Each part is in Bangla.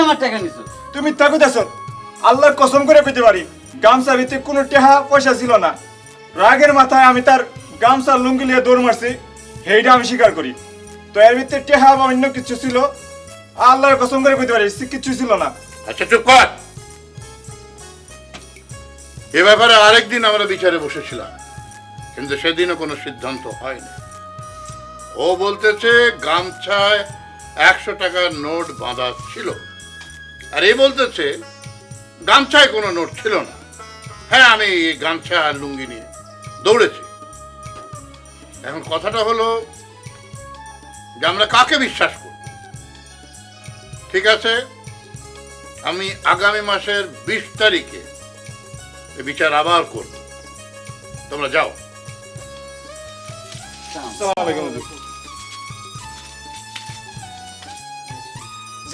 আমার টাকা নিছো? তুমি তাকে দেছ আল্লাহর কসম করে পেতে পারি গামছার ভিতরে কোনো টেহা পয়সা ছিল না। রাগের মাথায় আমি তার গামছার লুঙ্গি নিয়ে দৌড় মারছি, সেইটা আমি স্বীকার করি। তো এর ভিতরে টেহা বা অন্য কিছু ছিল, আল্লাহর কসম করে পেতে পারি কিছু ছিল না। আচ্ছা চুপ কর। এ ব্যাপারে আরেকদিন আমরা বিচারে বসেছিলাম, কিন্তু সেদিনও কোনো সিদ্ধান্ত হয়নি। ও বলতেছে গামছায় 100 টাকার নোট বাঁধা ছিল, আর এ বলতেছে গামছায় কোনো নোট ছিল না। হ্যাঁ, আমি এই গামছা আর লুঙ্গি নিয়ে দৌড়েছি। এখন কথাটা হলো যে আমরা কাকে বিশ্বাস করব? ঠিক আছে, আমি আগামী মাসের 20 তারিখে এ বিচার আবার করব। তোমরা যাও।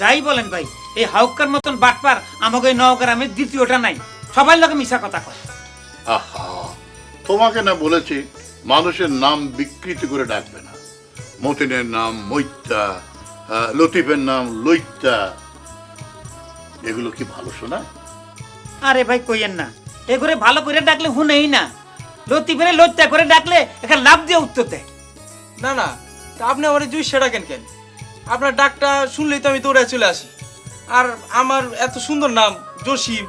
যাই বলেন ভাই, এই হাউকার মতন বাটপার আমাকে নওগ্রামের দ্বিতীয়টা নাই, সবাই লোকে মিশা কথা কয়। আহা, তোমাকে না বলেছি মানুষের নাম বিকৃতি করে ডাকবে না। মতিনের নাম মৈত্যা, লতিফের নাম লইত্যা, এগুলো কি ভালো শোনায়? আরে ভাই কইয়েন না, এ করে ভালো করে ডাকলে হুনেই না, লতিফের লত্যা করে ডাকলে এখানে লাভ দিয়ে উত্তর দেয়। না না, তা আপনি আমার জুইসা ডাকেন কেন? আপনার ডাকটা শুনলেই তো আমি দৌড়ে চলে আসি। আর আমার এত সুন্দর নাম জসিম।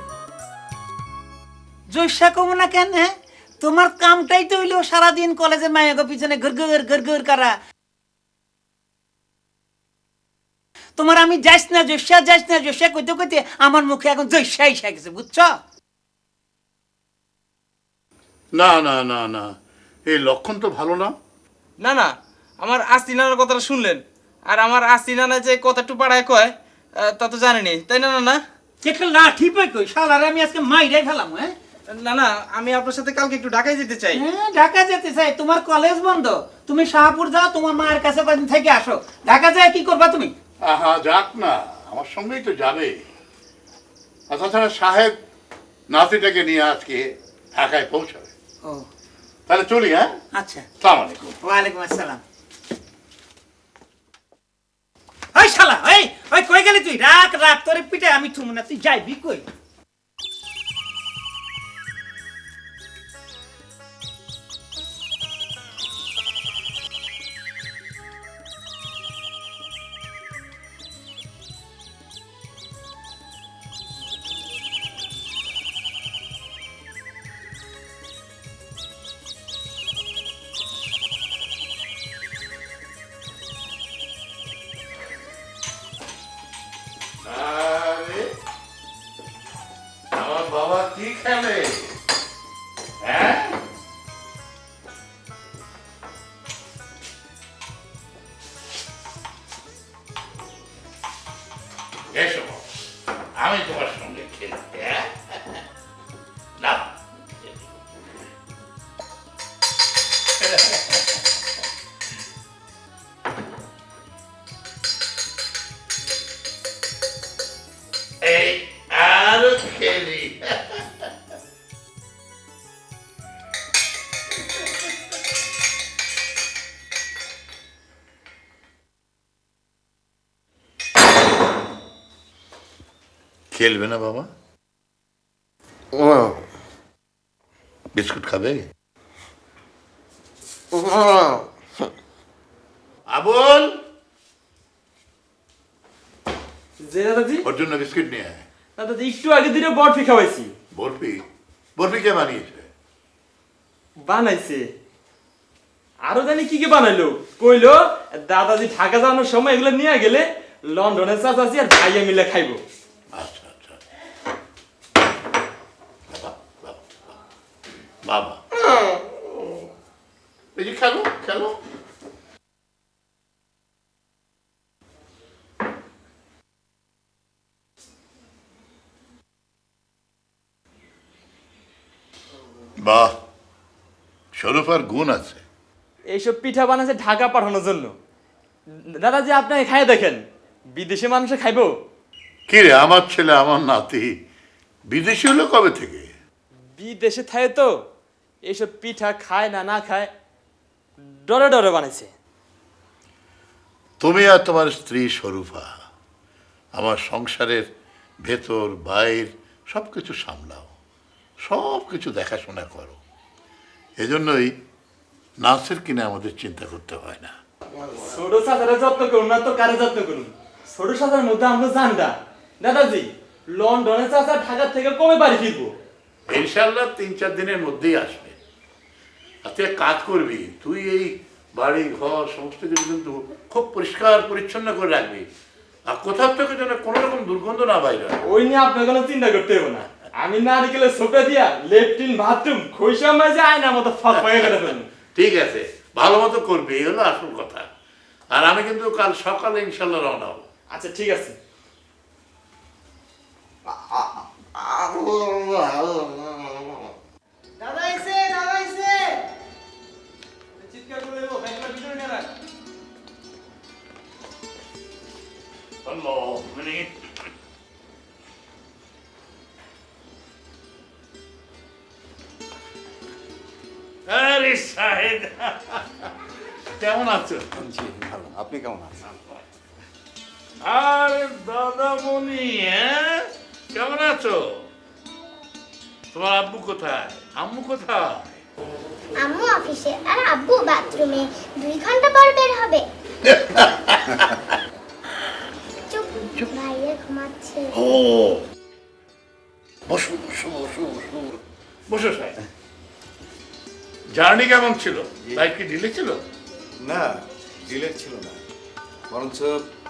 জৈসা কমো না কেন? হ্যাঁ, তোমার কামটাই তো হইলো সারাদিন কলেজে মায়াগো পিছনে ঘর করা। তোমার আমি যাইস না জৈসা কইতে কইতে আমার মুখে এখন জৈসা এসে গেছে, বুঝছো? না না না না, এই লক্ষণ তো ভালো না। না না, আমার আস্তি নানার কথাটা শুনলেন, আর আমার আস্তি নানা যে কতটু পাড়ায় কয় তা তো জানেনি, তাই না? না একটা লাঠি পাই কই শালারে আমি আজকে মাইরাই ফেলাম। হ্যাঁ না না, আমি আপনার সাথে কালকে একটু ঢাকায় যেতে চাই। হ্যাঁ, ঢাকা যেতে চাই? তোমার কলেজ বন্ধ, তুমি শাহপুর যাও, তোমার মায়ের কাছে কদিন থেকে আসো। ঢাকা যায় কি করবা তুমি? আহা, যাক না, আমার সঙ্গেই তো যাবে। আর তাছাড়া সাহেব নাতিটাকে নিয়ে আজকে ঢাকায় পৌঁছাবে। ও তাহলে চলি। হ্যাঁ, আচ্ছা, সালাম আলাইকুম। ওয়ালাইকুম আসসালাম। ওই শালা, ওই ওই কই গেলি তুই? রাখ রাখ, তোরে পিঠে আমি থুমু না, তুই যাইবি কই? আরে, আমার বাবা কি খেলে? হ্যাঁ, এসো, আমি তোমার সঙ্গে খেলতে। না, এই আরো খেলি। খেলবে না বাবা? বিস্কুট খাবে? আবুল, যে দাদাজি, ওর জন্য বিস্কুট নিয়ে আয়। দাদাজি একটু আগে দিনে বরফি খাওয়াইছি। বরফি? বরফি কে বানিয়েছে? বানাইছে। আরো জানি কি কি বানাইলো, কইলো দাদাজি ঢাকা যাওয়ার সময় এগুলো নিয়ে গেলে লন্ডনের চাচাছি আর ভাইয়া মিলে খাইবো। আচ্ছা আচ্ছা, বাবা বাবা বাবা, এই যে খেলো খেলো। বাহ, শরফার গুণ আছে। এইসব পিঠা বানাইছে ঢাকা পাঠানোর জন্য। দাদাজি আপনি খাই দেখেন, বিদেশি মানুষে খাইবো। কি রে, আমার ছেলে আমার নাতি বিদেশি হলো কবে থেকে? বিদেশে থাকে তো, এইসব পিঠা খায় না না খায়, ডরে ডরে বানাইছে। তুমি আর তোমার স্ত্রী শরুফা আমার সংসারের ভেতর বাইর সব কিছু সামলাও, সব কিছু দেখাশোনা করো। এজন্যই নার্সের কিনে আমাদের চিন্তা করতে হয় না। ছোট চাচারা যত্ন করুন না তো কারে যত্ন করুন? ছোট চাচার মধ্যে আমরা জানটা দাদাজি, লন্ডনে চাচা ঢাকা থেকে কমে বাড়ি ফিরবো? ইনশাল্লাহ 3-4 দিনের মধ্যেই আসবে। আর তুই এক কাজ করবি, তুই এই বাড়ি ঘর সমস্ত কিছু কিন্তু খুব পরিষ্কার পরিচ্ছন্ন করে রাখবি, আর কোথাও থেকে যেন কোনো রকম দুর্গন্ধ না বাইরে হয়। ওই নিয়ে আপনার কোনো চিন্তা করতে হবে না। আমি নারিকেলের সোপে দিয়া লেফটিন বাথরুম খৈশা মাঝে আয়না মতো ফাঁকা করে ফেলুন। ঠিক আছে, ভালো মতো করবি, এই হলো আসল কথা। আর আমি কিন্তু কাল সকালে ইনশাল্লাহ রওনা হবো। আচ্ছা ঠিক আছে। দাদা এসে, দাদা এসে। চিৎকার করে দেবো, ব্যাগটা ভিতরে নিয়ে রাখ। আরে সাহেব, কেমন আছো? জি ভালো, আপনি কেমন আছেন? আরে দাদামণি, হ্যাঁ কেমন আছো? তোমার আব্বু কোথায়, আম্মু কোথায়? আম্মু অফিসে আর আব্বু বাথরুমে, 2 ঘন্টা পর বের হবে। চুপ চুপ, ভাইয়া ঘুমাচ্ছে। ও বসো বসো বসো বসো বসো সাহেব। জার্নি কেমন ছিল? ফ্লাইট কি ডিলে ছিল? না, ডিলেট ছিল না, বরঞ্চ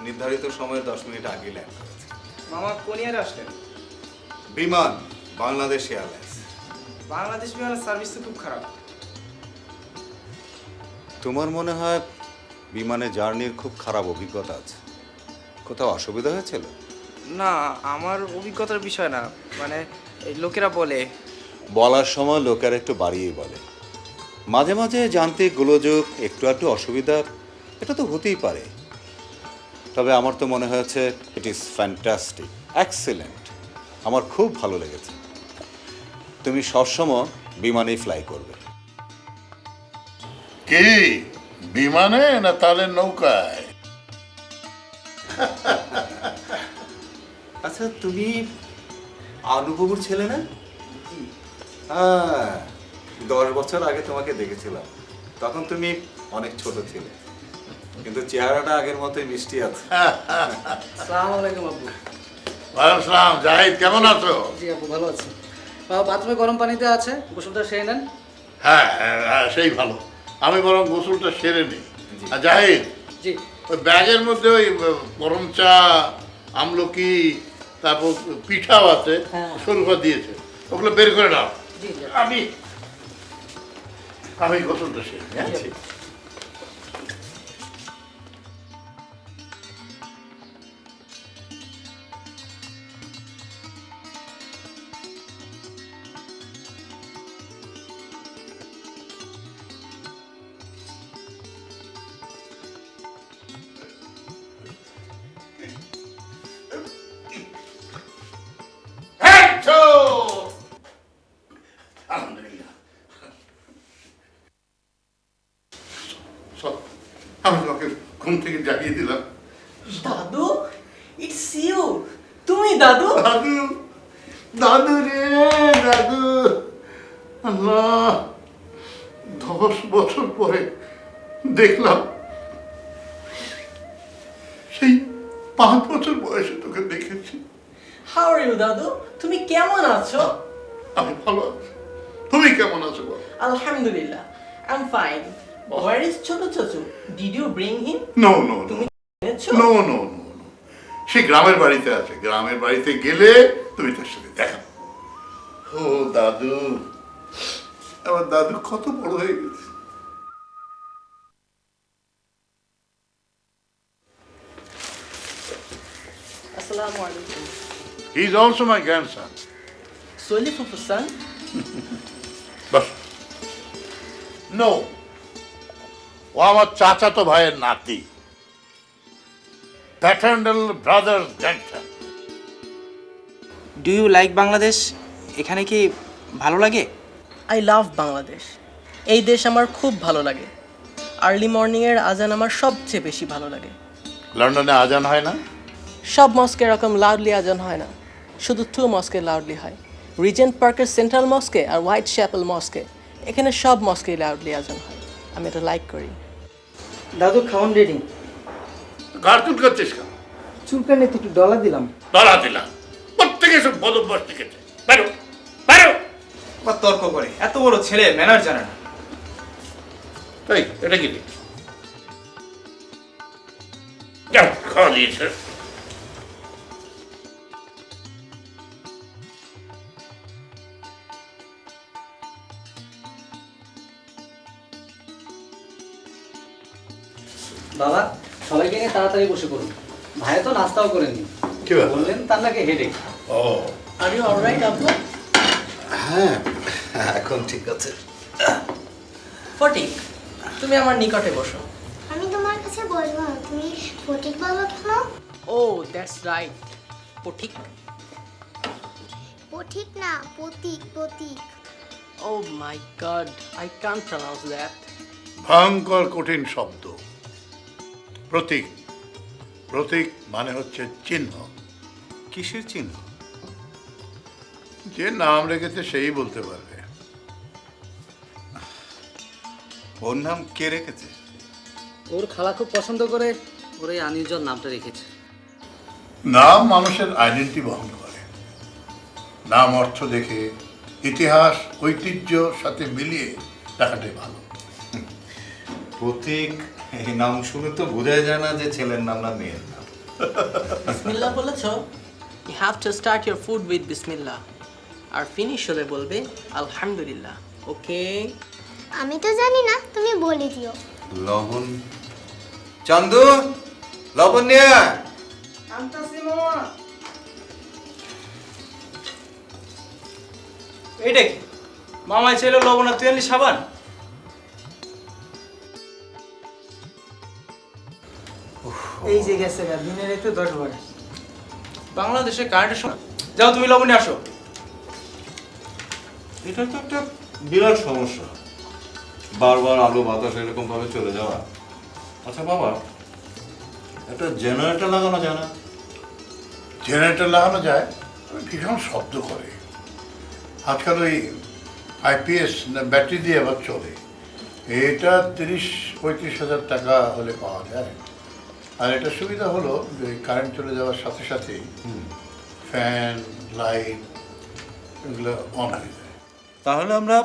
নির্ধারিত সময়ের 10 মিনিট আগে ল্যান্ড করেছে। মামা কোন ইয়ারে আসলেন? বিমান বাংলাদেশ এয়ারলাইন্স। বাংলাদেশ বিমানের সার্ভিস তো খুব খারাপ। তোমার মনে হয় বিমানে জার্নির খুব খারাপ অভিজ্ঞতা আছে, কোথাও অসুবিধা হয়েছিল? না, আমার অভিজ্ঞতার বিষয় না, মানে এই লোকেরা বলে। বলার সময় লোকেরা একটু বাড়িয়েই বলে, মাঝে মাঝে যান্ত্রিক গোলযোগ, একটু একটু অসুবিধা, এটা তো হতেই পারে। তবে আমার তো মনে হয়েছে ইট ইজ ফ্যান্টাস্টিক, এক্সিলেন্ট, আমার খুব ভালো লেগেছে। তুমি সবসময় বিমানেই ফ্লাই করবে। কি বিমানে না তাহলে নৌকায়? আচ্ছা, তুমি আনুবাবুর ছেলে না? হ্যাঁ, 10 বছর আগে তোমাকে দেখেছিলাম, তখন তুমি অনেক ছোট ছিলে, কিন্তু চেহারাটা আগের মতোই মিষ্টি আছে। আসসালামু আলাইকুম আব্বু। ওয়ালাইকুম আসসালাম। জাহিদ কেমন আছো? জি আব্বু, ভালো আছি। বাথরুমে গরম পানিতে আছে, গোসলটা সেরে নেন। হ্যাঁ হ্যাঁ, সেই ভালো। আমি বরং গোসলটা সেরে নিই। আর জাহিদ, জি ওই ব্যাগের মধ্যে ওই গরম চা, আমলকি, তারপর পিঠাও আছে, শরবত দিয়েছে, ওগুলো বের করে নাও। জি জি। আমি গোসলটা সেরে নিই, হ্যাঁ? জি। আলহামদুলিল্লাহ। চল, আমি তোমাকে ঘুম থেকে জাগিয়ে দিলাম। দাদু, ইটস ইউ। তুমি দাদু? দাদু, দাদু রে দাদু, আল্লাহ, 10 বছর পরে দেখলাম। সেই 5 বছর বয়সে তোকে দেখেছি। হাউ আর ইউ দাদু? তুমি কেমন আছো? আমি ভালো আছি, তুমি কেমন আছো বল? আলহামদুলিল্লাহ, I am fine. Where is ছোট চাচু? Did you bring him? No no no তুমি এনেছো? নো নো নো, সে গ্রামের বাড়িতে আছে, গ্রামের বাড়িতে গেলে তুমি তার সাথে দেখা। ও দাদু, আমার দাদু কত বড় হয়ে গেছে। আসসালামু আলাইকুম। He is also my grandson. সোলি ফুফুসান? বাস, নো, ও আমার চাচাতো ভাইয়ের নাতি, paternal brother grandson. Do you like Bangladesh? এখানে কি ভালো লাগে? I love Bangladesh. এই দেশ আমার খুব ভালো লাগে। আর্লি মর্নিংয়ের আজান আমার সবচেয়ে বেশি ভালো লাগে। লন্ডনে আজান হয় না? সব মস্কে এরকম লাউডলি আজান হয় না, শুধু 2 মস্কে লাউডলি হয়। রিজেন্ট পার্কের সেন্ট্রাল মস্কে আর হোয়াইট চ্যাপেল মস্কে, এখানে সব মস্কে লাউডলি আজান হয়। আমি এটা লাইক করি। দাদু খাওয়ান রেডি। কার চুল করছিস কেন? চুলকানি তো একটু ডলা দিলাম। ধরা দিলাম, প্রত্যেকে সব বদভ্যাস শিখেছে। বেরো বেরো। বা তর্ক করে, এত বড় ছেলে ম্যানার জানে না। এই এটা কি রে? যাও, খাওয়া দিয়েছে। বাবা, সবাইকে নিয়ে তাড়াতাড়ি বসে পড়ুন। ভাইয়া তো নাস্তাও করেনি, কি ব্যাপার? বললেন তার নাকি headache. Oh are you alright আব্বু? হ্যাঁ, এখন ঠিক আছে। ফটিক, তুমি আমার নিকটে বসো। আমি তোমার কাছে বলবো না, তুমি ফটিক বলো কেন? Oh that's right, Phatik. পঠিক না, Pratik Pratik. Oh my God, I can't pronounce that. ভয়ঙ্কর কঠিন শব্দ প্রতীক। প্রতীক মানে হচ্ছে চিহ্ন। কিসের চিহ্ন? যে নাম রেখেছে সেই বলতে পারবে। ওর নাম কে রেখেছে? ওর খালা খুব পছন্দ করে ওর এই আনইউজুয়াল নামটা রেখেছে। নাম মানুষের আইডেন্টি বহন করে। নাম অর্থ দেখে ইতিহাস ঐতিহ্য সাথে মিলিয়ে রাখাটাই ভালো। প্রতীক, এই নাম শুনে তো বোঝাই যায় না যে ছেলের নাম না মেয়ের নাম। বিসমিল্লাহ বলেছো? You have to start your food with বিসমিল্লাহ, আর ফিনিশ হলে বলবে আলহামদুলিল্লাহ। ওকে? আমি তো জানি না, তুমি বলে দিও। লবণ, চান্দু, লবণ নিয়ে আয়। এইটা কি মামাই ছিল লবণ আর তুই আনলি সাবান? এই যে গেছে দিনের একটু 10 বার। বাংলাদেশে কারেন্টের সময় যাও, তুমি লবণ নিয়ে আসো। এটা তো একটা বিরাট সমস্যা, বারবার আলো বাতাস এরকম ভাবে চলে যাওয়া। আচ্ছা বাবা, একটা জেনারেটর লাগানো যায় না? জেনারেটর লাগানো যায়, তবে ভীষণ শব্দ করে। আজকাল ওই আইপিএস ব্যাটারি দিয়ে আবার চলে। এটা 30-35 হাজার টাকা হলে পাওয়া যায়। আর এটা সুবিধা হলো যে কারেন্ট চলে যাওয়ার সাথে সাথেই ফ্যান লাইট এগুলো অন হয়ে যায়। তাহলে আমরা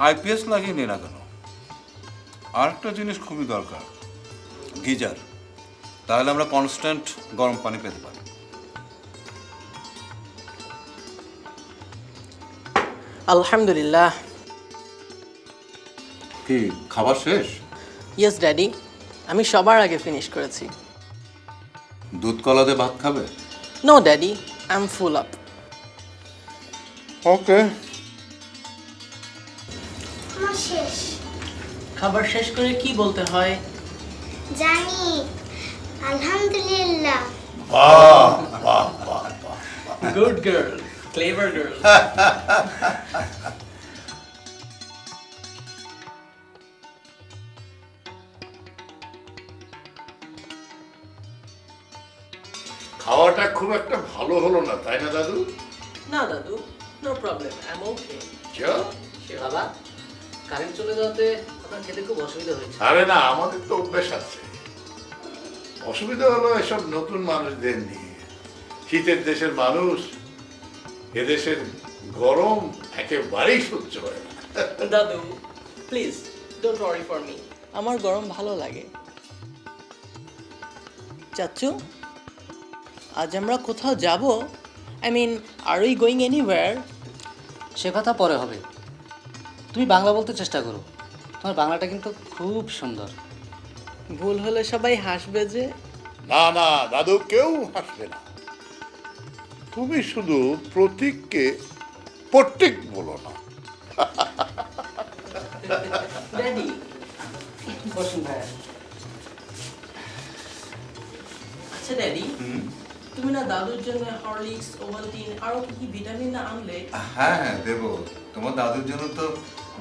আইপিএস লাগিয়ে নিই না কেন? আর একটা জিনিস খুবই দরকার, গিজার। তাহলে আমরা কনস্ট্যান্ট গরম পানি পেতে পারি। আলহামদুলিল্লাহ। কি খাবার শেষ? ইয়েস ড্যাডি, আমি সবার আগে ফিনিশ করেছি। দুধ কলাতে ভাত খাবে? No daddy, I am full up. Okay. আমার শেষ। খাবার শেষ করে কি বলতে হয়? জানি, আলহামদুলিল্লাহ। বাহ বাহ বাহ বাহ। Good girl, clever girl. খাওয়াটা খুব একটা ভালো হলো না, তাই না দাদু? না দাদু, নো প্রবলেম, আই এম ওকে। বাবা, কারেন্ট চলে যাওয়াতে আপনার খেতে খুব অসুবিধা হয়েছে। আরে না, আমাদের তো অভ্যাস আছে। অসুবিধা হলো এসব নতুন মানুষদের নিয়ে। শীতের দেশের মানুষ, এদেশের গরম একেবারেই সহ্য হয় না। দাদু please don't worry for me, আমার গরম ভালো লাগে। চাচু, আজ আমরা কোথাও যাব? I mean, are we going anywhere? সে কথা পরে হবে, তুমি বাংলা বলতে চেষ্টা করো। তোমার বাংলাটা কিন্তু খুব সুন্দর। ভুল হলে সবাই হাসবে যে। না না দাদু, কেউ হাসবে না। তুমি শুধু প্রতীককে পট্টিক বলো না। ড্যাডি, বসুন ভাইয়া। আচ্ছা ড্যাডি, তুমি না দাদুর জন্য হরলিক্স, ওভালটিন আরো কি কি ভিটামিন না আনলে? হ্যাঁ হ্যাঁ দেবো। তোমার দাদুর জন্য তো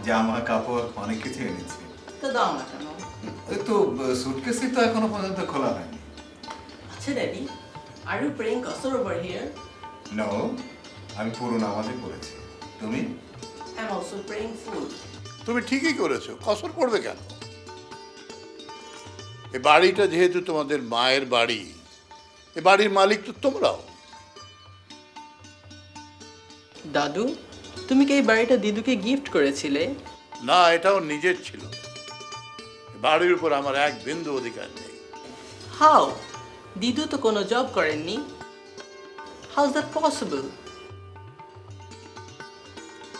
জামা কাপড় অনেক কিছু এনেছি। তো দাও না কেন? ওই তো সুটকেসই তো এখনো পর্যন্ত খোলা হয়নি। আচ্ছা daddy, Are you praying Qasr over here? No, আমি পুরো নামাজে পড়েছি। তুমি? I'm also praying full. তুমি ঠিকই করেছো, কসর পড়বে কেন? এ বাড়িটা যেহেতু তোমাদের মায়ের বাড়ি, এ বাড়ির মালিক তো তোমরাও। দাদু, তুমি কি এই বাড়িটা দিদুকে গিফট করেছিলে? না, এটাও নিজের ছিল। এ বাড়ির উপর আমার এক বিন্দু অধিকার নেই। How? দিদু তো কোনো জব করেননি। How is that possible?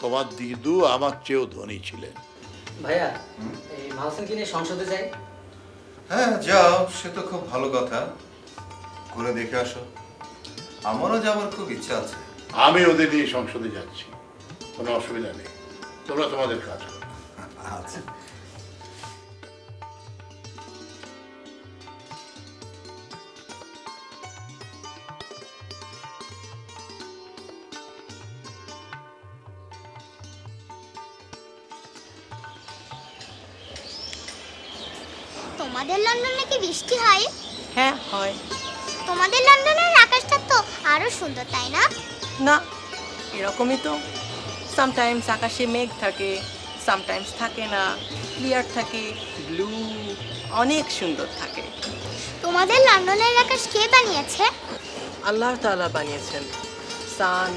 তোমার দিদু আমার চেয়েও ধনী ছিলেন। ভাইয়া এই মাহসিনকে নিয়ে সংসদে যাই। হ্যাঁ যাও, সে তো খুব ভালো কথা। ঘুরে দেখে আসো। আমারও যাওয়ার খুব ইচ্ছা আছে। আমি ওদের নিয়ে সংসদে যাচ্ছি, কোনো অসুবিধা নেই। তোমরা তোমাদের কাজ করো। আচ্ছা। তোমাদের লন্ডনে কি বৃষ্টি হয়? হ্যাঁ হয়। তোমাদের লন্ডনের আকাশটা তো আরো সুন্দর, তাই না? না, এরকমই তো। সামটাইমস আকাশে মেঘ থাকে, সামটাইমস থাকে না, ক্লিয়ার থাকে, ব্লু, অনেক সুন্দর থাকে। তোমাদের লন্ডনের আকাশ কে বানিয়েছে? আল্লাহ তাআলা বানিয়েছেন। সান,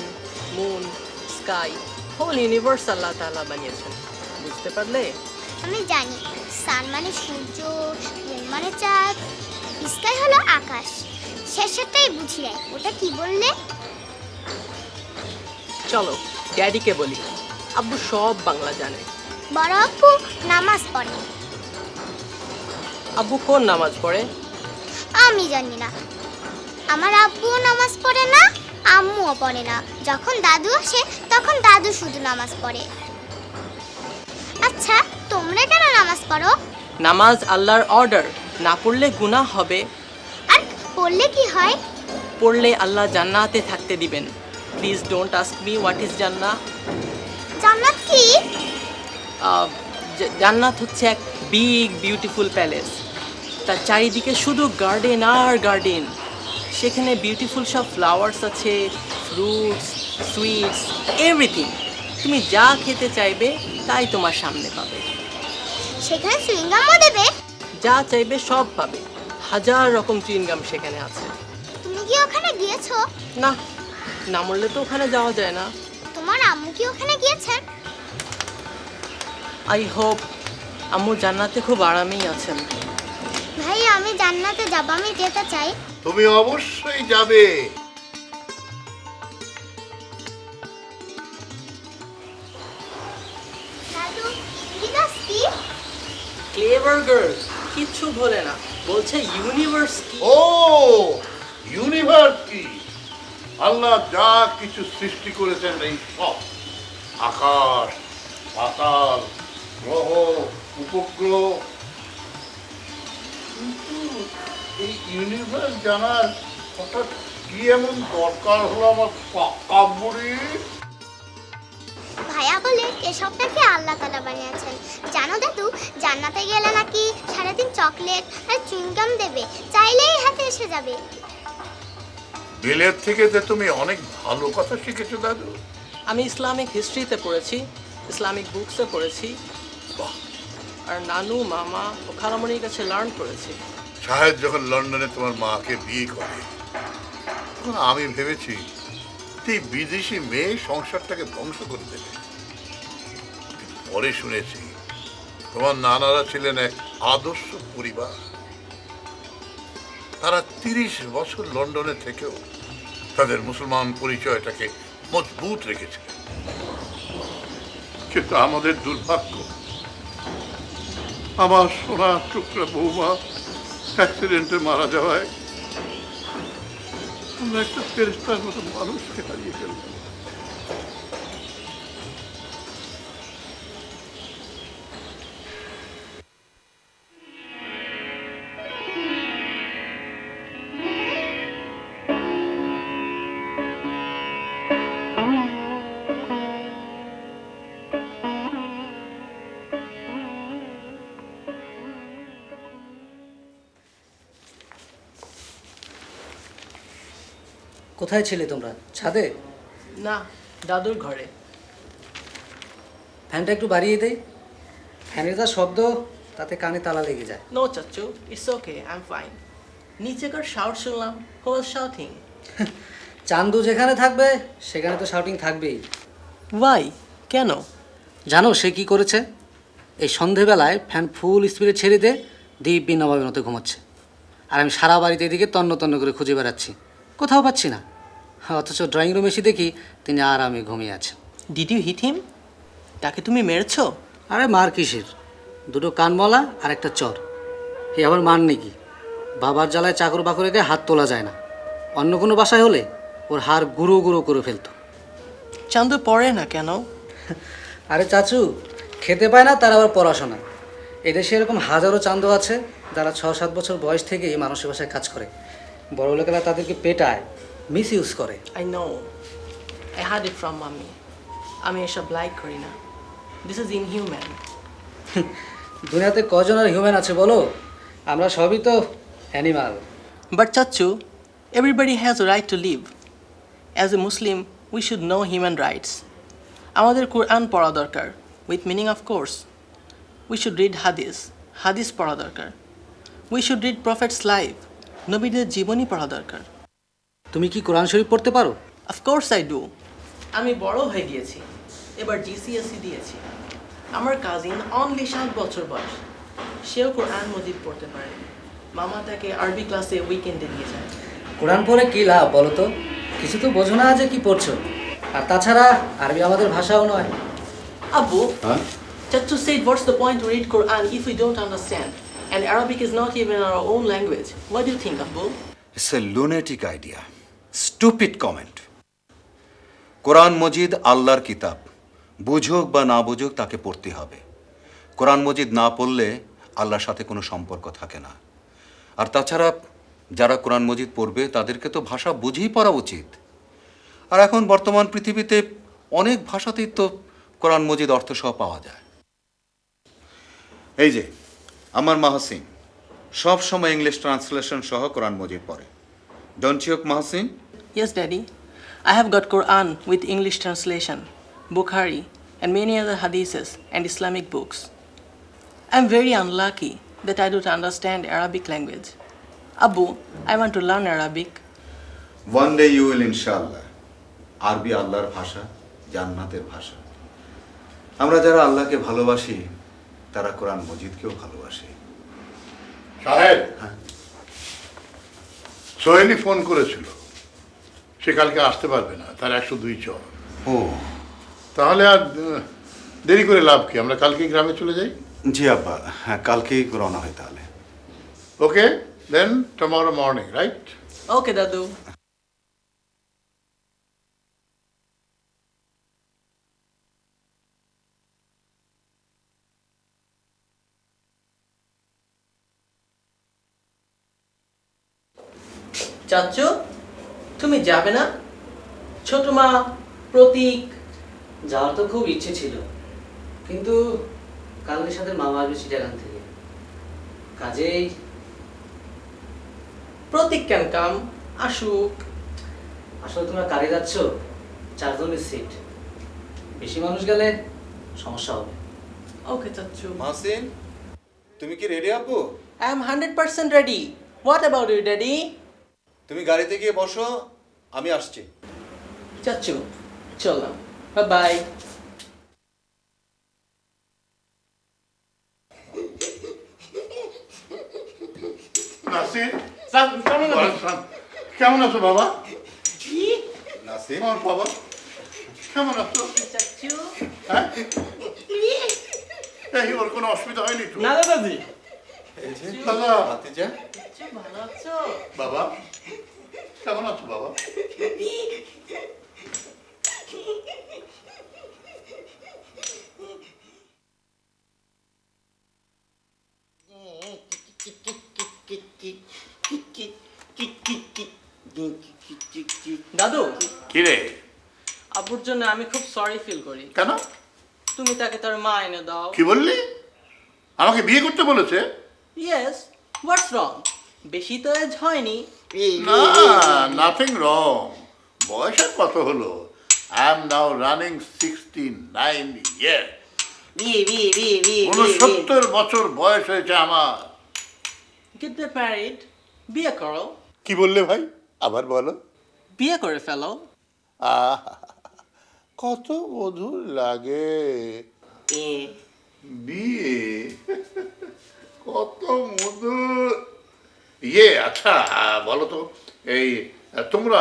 মুন, স্কাই, হোল ইউনিভার্স আল্লাহ তাআলা বানিয়েছেন। বুঝতে পারলে? আমি জানি, সান মানে সূর্য, মুন মানে চাঁদ, স্কাই হলো আকাশ। শেষেরটাই বুঝি নাই, ওটা কি বললে? চলো ড্যাডিকে বলি, আব্বু সব বাংলা জানে। বড় আব্বু নামাজ পড়ে। আব্বু কোন নামাজ পড়ে? আমি জানি না। আমার আব্বুও নামাজ পড়ে না, আম্মুও পড়ে না। যখন দাদু আসে তখন দাদু শুধু নামাজ পড়ে। আচ্ছা, তোমরা কেন নামাজ পড়ো? নামাজ আল্লাহর অর্ডার, না পড়লে গুনাহ হবে। আর পড়লে কি হয়? পড়লে আল্লাহ জান্নাতে থাকতে দিবেন। Please don't ask me what is জান্নাহ। জান্নাত কি? জান্নাত হচ্ছে এক বিগ বিউটিফুল প্যালেস। তার চারিদিকে শুধু গার্ডেন আর গার্ডেন। সেখানে বিউটিফুল সব ফ্লাওয়ার্স আছে, ফ্রুটস, সুইটস, এভরিথিং। তুমি যা খেতে চাইবে তাই তোমার সামনে পাবে। সেখানে সুইংগামও দেবে? যা চাইবে সব পাবে। হাজার রকম চুইংগাম সেখানে আছে। তুমি কি ওখানে গিয়েছো? না, না মরলে তো ওখানে যাওয়া যায় না। তোমার আম্মু কি ওখানে গিয়েছেন? আই হোপ আম্মু জান্নাতে খুব আরামেই আছেন। ভাই, আমি জান্নাতে যাব, আমি যেতে চাই। তুমি অবশ্যই যাবে। দাদু, ইংরেজ কি? ক্লেভার গার্ল, কিচ্ছু বলে না, বলছে ইউনিভার্স কি। ও ইউনিভার্স কি? আল্লাহ যা কিছু সৃষ্টি করেছেন এই সব, আকাশ, পাতাল, গ্রহ, উপগ্রহ। কিন্তু এই ইউনিভার্স জানার হঠাৎ কি এমন দরকার হলো আমার পাকা বুড়ি? ভাইয়া বলে এসবটাকে আল্লাহ তাআলা বানিয়েছেন। জানো দাদু, জান্নাতে গেলে নাকি সারাদিন চকলেট আর চুইংগাম দেবে, চাইলেই হাতে এসে যাবে। বিলেত থেকে যে তুমি অনেক ভালো কথা শিখেছো দাদু। আমি ইসলামিক হিস্ট্রিতে পড়েছি, ইসলামিক বুকসে পড়েছি, বাহ, আর নানু, মামা ও খালামণির কাছে লার্ন করেছি। সাহেব যখন লন্ডনে তোমার মাকে বিয়ে করে, তখন আমি ভেবেছি এই বিদেশি মেয়ে সংসারটাকে ধ্বংস করে দেবে। কিন্তু পরে শুনেছি তোমার নানারা ছিলেন এক আদর্শ পরিবার। তারা 30 বছর লন্ডনে থেকেও তাদের মুসলমান পরিচয়টাকে মজবুত রেখেছিলেন। কিন্তু আমাদের দুর্ভাগ্য, আমার সোনা টুকরা বৌমা অ্যাক্সিডেন্টে মারা যাওয়ায় আমরা একটা ফেরেশতার মতো মানুষকে হারিয়ে ফেললাম। কোথায় ছিলে তোমরা? ছাদে? না, দাদুর ঘরে। ফ্যানটা একটু বাড়িয়ে দেই। ফ্যানের যা শব্দ, তাতে কানে তালা লেগে যায়। নো চাচ্চু, it's okay, I am fine. নিচে কার শাউট শুনলাম, হু ওয়াজ শাউটিং? চান্দু যেখানে থাকবে সেখানে তো শাউটিং থাকবেই। ওয়াই? কেন? জানো সে কি করেছে? এই সন্ধেবেলায় ফ্যান ফুল স্পিডে ছেড়ে দিয়ে দিব্যি নবাবের মতো ঘুমাচ্ছে। আর আমি সারা বাড়িতে এদিকে তন্ন তন্ন করে খুঁজে বেড়াচ্ছি, কোথাও পাচ্ছি না। অথচ ড্রয়িং রুমে এসে দেখি তিনি আরামে ঘুমিয়ে আছেন। ডিড ইউ হিট হিম? তাকে তুমি মেরেছো? আরে মার কিসের, দুটো কানমলা আর একটা চর। এ আবার মান নাকি? বাবার জ্বালায় চাকর বাকরে গায়ে হাত তোলা যায় না। অন্য কোনো বাসায় হলে ওর হাড় গুঁড়ো গুঁড়ো করে ফেলতো। চান্দু পড়ে না কেন? আরে চাচু, খেতে পায় না তার আবার পড়াশোনা। এদেশে এরকম হাজারো চান্দু আছে যারা 6-7 বছর বয়স থেকেই মানুষের বাসায় কাজ করে। বড় লোকেরা তাদেরকে পেটায়, মিস ইউজ করে। I know, I had it from mummy. আমি এসব লাইক করি না। This is inhuman. দুনিয়াতে কজন আর হিউম্যান আছে বলো? আমরা সবই তো animal. But Chachu, everybody has a right to live. As a Muslim, we should know human rights. আমাদের কোরআন পড়া দরকার, with meaning of course. We should read হাদিস পড়া দরকার. We should read Prophet's life, নবীদের জীবনী পড়া দরকার. তুমি কি কোরআন শরীফ পড়তে পারো? Of course I do. আমি বড় হয়ে গিয়েছি, এবার GCSE দিয়েছি। আমার কাজিন অনলি 7 বছর বয়স, সেও কোরআন মজিদ পড়তে পারে। মামা তাকে আরবি ক্লাসে উইকেন্ডে নিয়ে যায়। কোরআন পড়ে কি লাভ বলো তো? কিছু তো বোঝো না যে কি পড়ছো। আর তাছাড়া আরবি আমাদের ভাষাও নয়। Abu, Chachu said, what's the point to read Quran if we don't understand? And Arabic is not even our own language. What do you think, Abu? It's a lunatic idea. Stupid comment. কোরআন মজিদ আল্লাহর কিতাব, বুঝুক বা না বুঝুক তাকে পড়তে হবে। কোরআন মজিদ না পড়লে আল্লাহর সাথে কোনো সম্পর্ক থাকে না। আর তাছাড়া যারা কোরআন মজিদ পড়বে তাদেরকে তো ভাষা বুঝেই পড়া উচিত। আর এখন বর্তমান পৃথিবীতে অনেক ভাষাতেই তো কোরআন মজিদ অর্থসহ পাওয়া যায়। এই যে আমার মাহসিন সব সময় ইংলিশ ট্রান্সলেশন সহ কোরআন মজিদ পড়ে। Don't you Mahsin? Yes, Daddy. I have got Quran with English translation, Bukhari, and many other hadiths and Islamic books. I'm very unlucky that I don't understand Arabic language. Abu, I want to learn Arabic. One day you will, ইনশাআল্লাহ। আরবি আল্লাহর ভাষা, জান্নাতের ভাষা। আমরা যারা আল্লাহকে ভালোবাসি তারা কোরআন মজিদকেও ভালোবাসি। সাহেব, সোহেলি ফোন করেছিল, সে কালকে আসতে পারবে না, তার 102 জ্বর। ও তাহলে আর দেরি করে লাভ কি, আমরা কালকে গ্রামে চলে যাই? জি আব্বা, হ্যাঁ কালকেই রওনা হয় তাহলে। Okay, then tomorrow morning, right? Okay, Dadu. চাচু, তুমি যাবে না? ছোট মা, প্রতীক। যাওয়ার তো খুব ইচ্ছে ছিল, কিন্তু কালকের সাথে মামা আসবে চিটাগাং থেকে, কাজেই। প্রতীক ক্যান কাম, আসুক। আসলে তোমরা কারে যাচ্ছ? 4 জনের সিট, বেশি মানুষ গেলে সমস্যা হবে। ওকে চাচু। মাহসিন, তুমি কি রেডি আব্বু? I am 100% ready. What about you, Daddy? তুমি গাড়িতে গিয়ে বসো, আমি আসছি। চাচু, চললাম। Bye bye. নাসির, কেমন আছো বাবা? নাসিম, আমার বাবা কেমন আছো? চাচু। হ্যাঁ, এই ওর কোনো অসুবিধা হয়নি তো? না দাদাজি। দাদা, ভাতিজা, চাচু, ভালো আছো? বাবা কেমন আছো বাবা? দাদু, কি রে? আব্বুর জন্য আমি খুব সরি ফিল করি। কেন? তুমি তাকে তার মা এনে দাও। কি বললি? আমাকে বিয়ে করতে বলেছে? ইয়েস, হোয়াটস রং? বেশি তো এজ হয়নি। না, নাথিং রং। বয়স আর কত হলো? আই এম নাও রানিং 69 ইয়ার। বিয়ে বিয়ে বিয়ে বিয়ে 69 বছর বয়স হয়েছে আমার। গেট ম্যারিড, বিয়ে করো, কি বললে ভাই? আবার বলো। বিয়ে করে ফেলো। আহ, কত মধুর লাগে বিয়ে, কত মধুর। আচ্ছা, বলো তো, এই তোমরা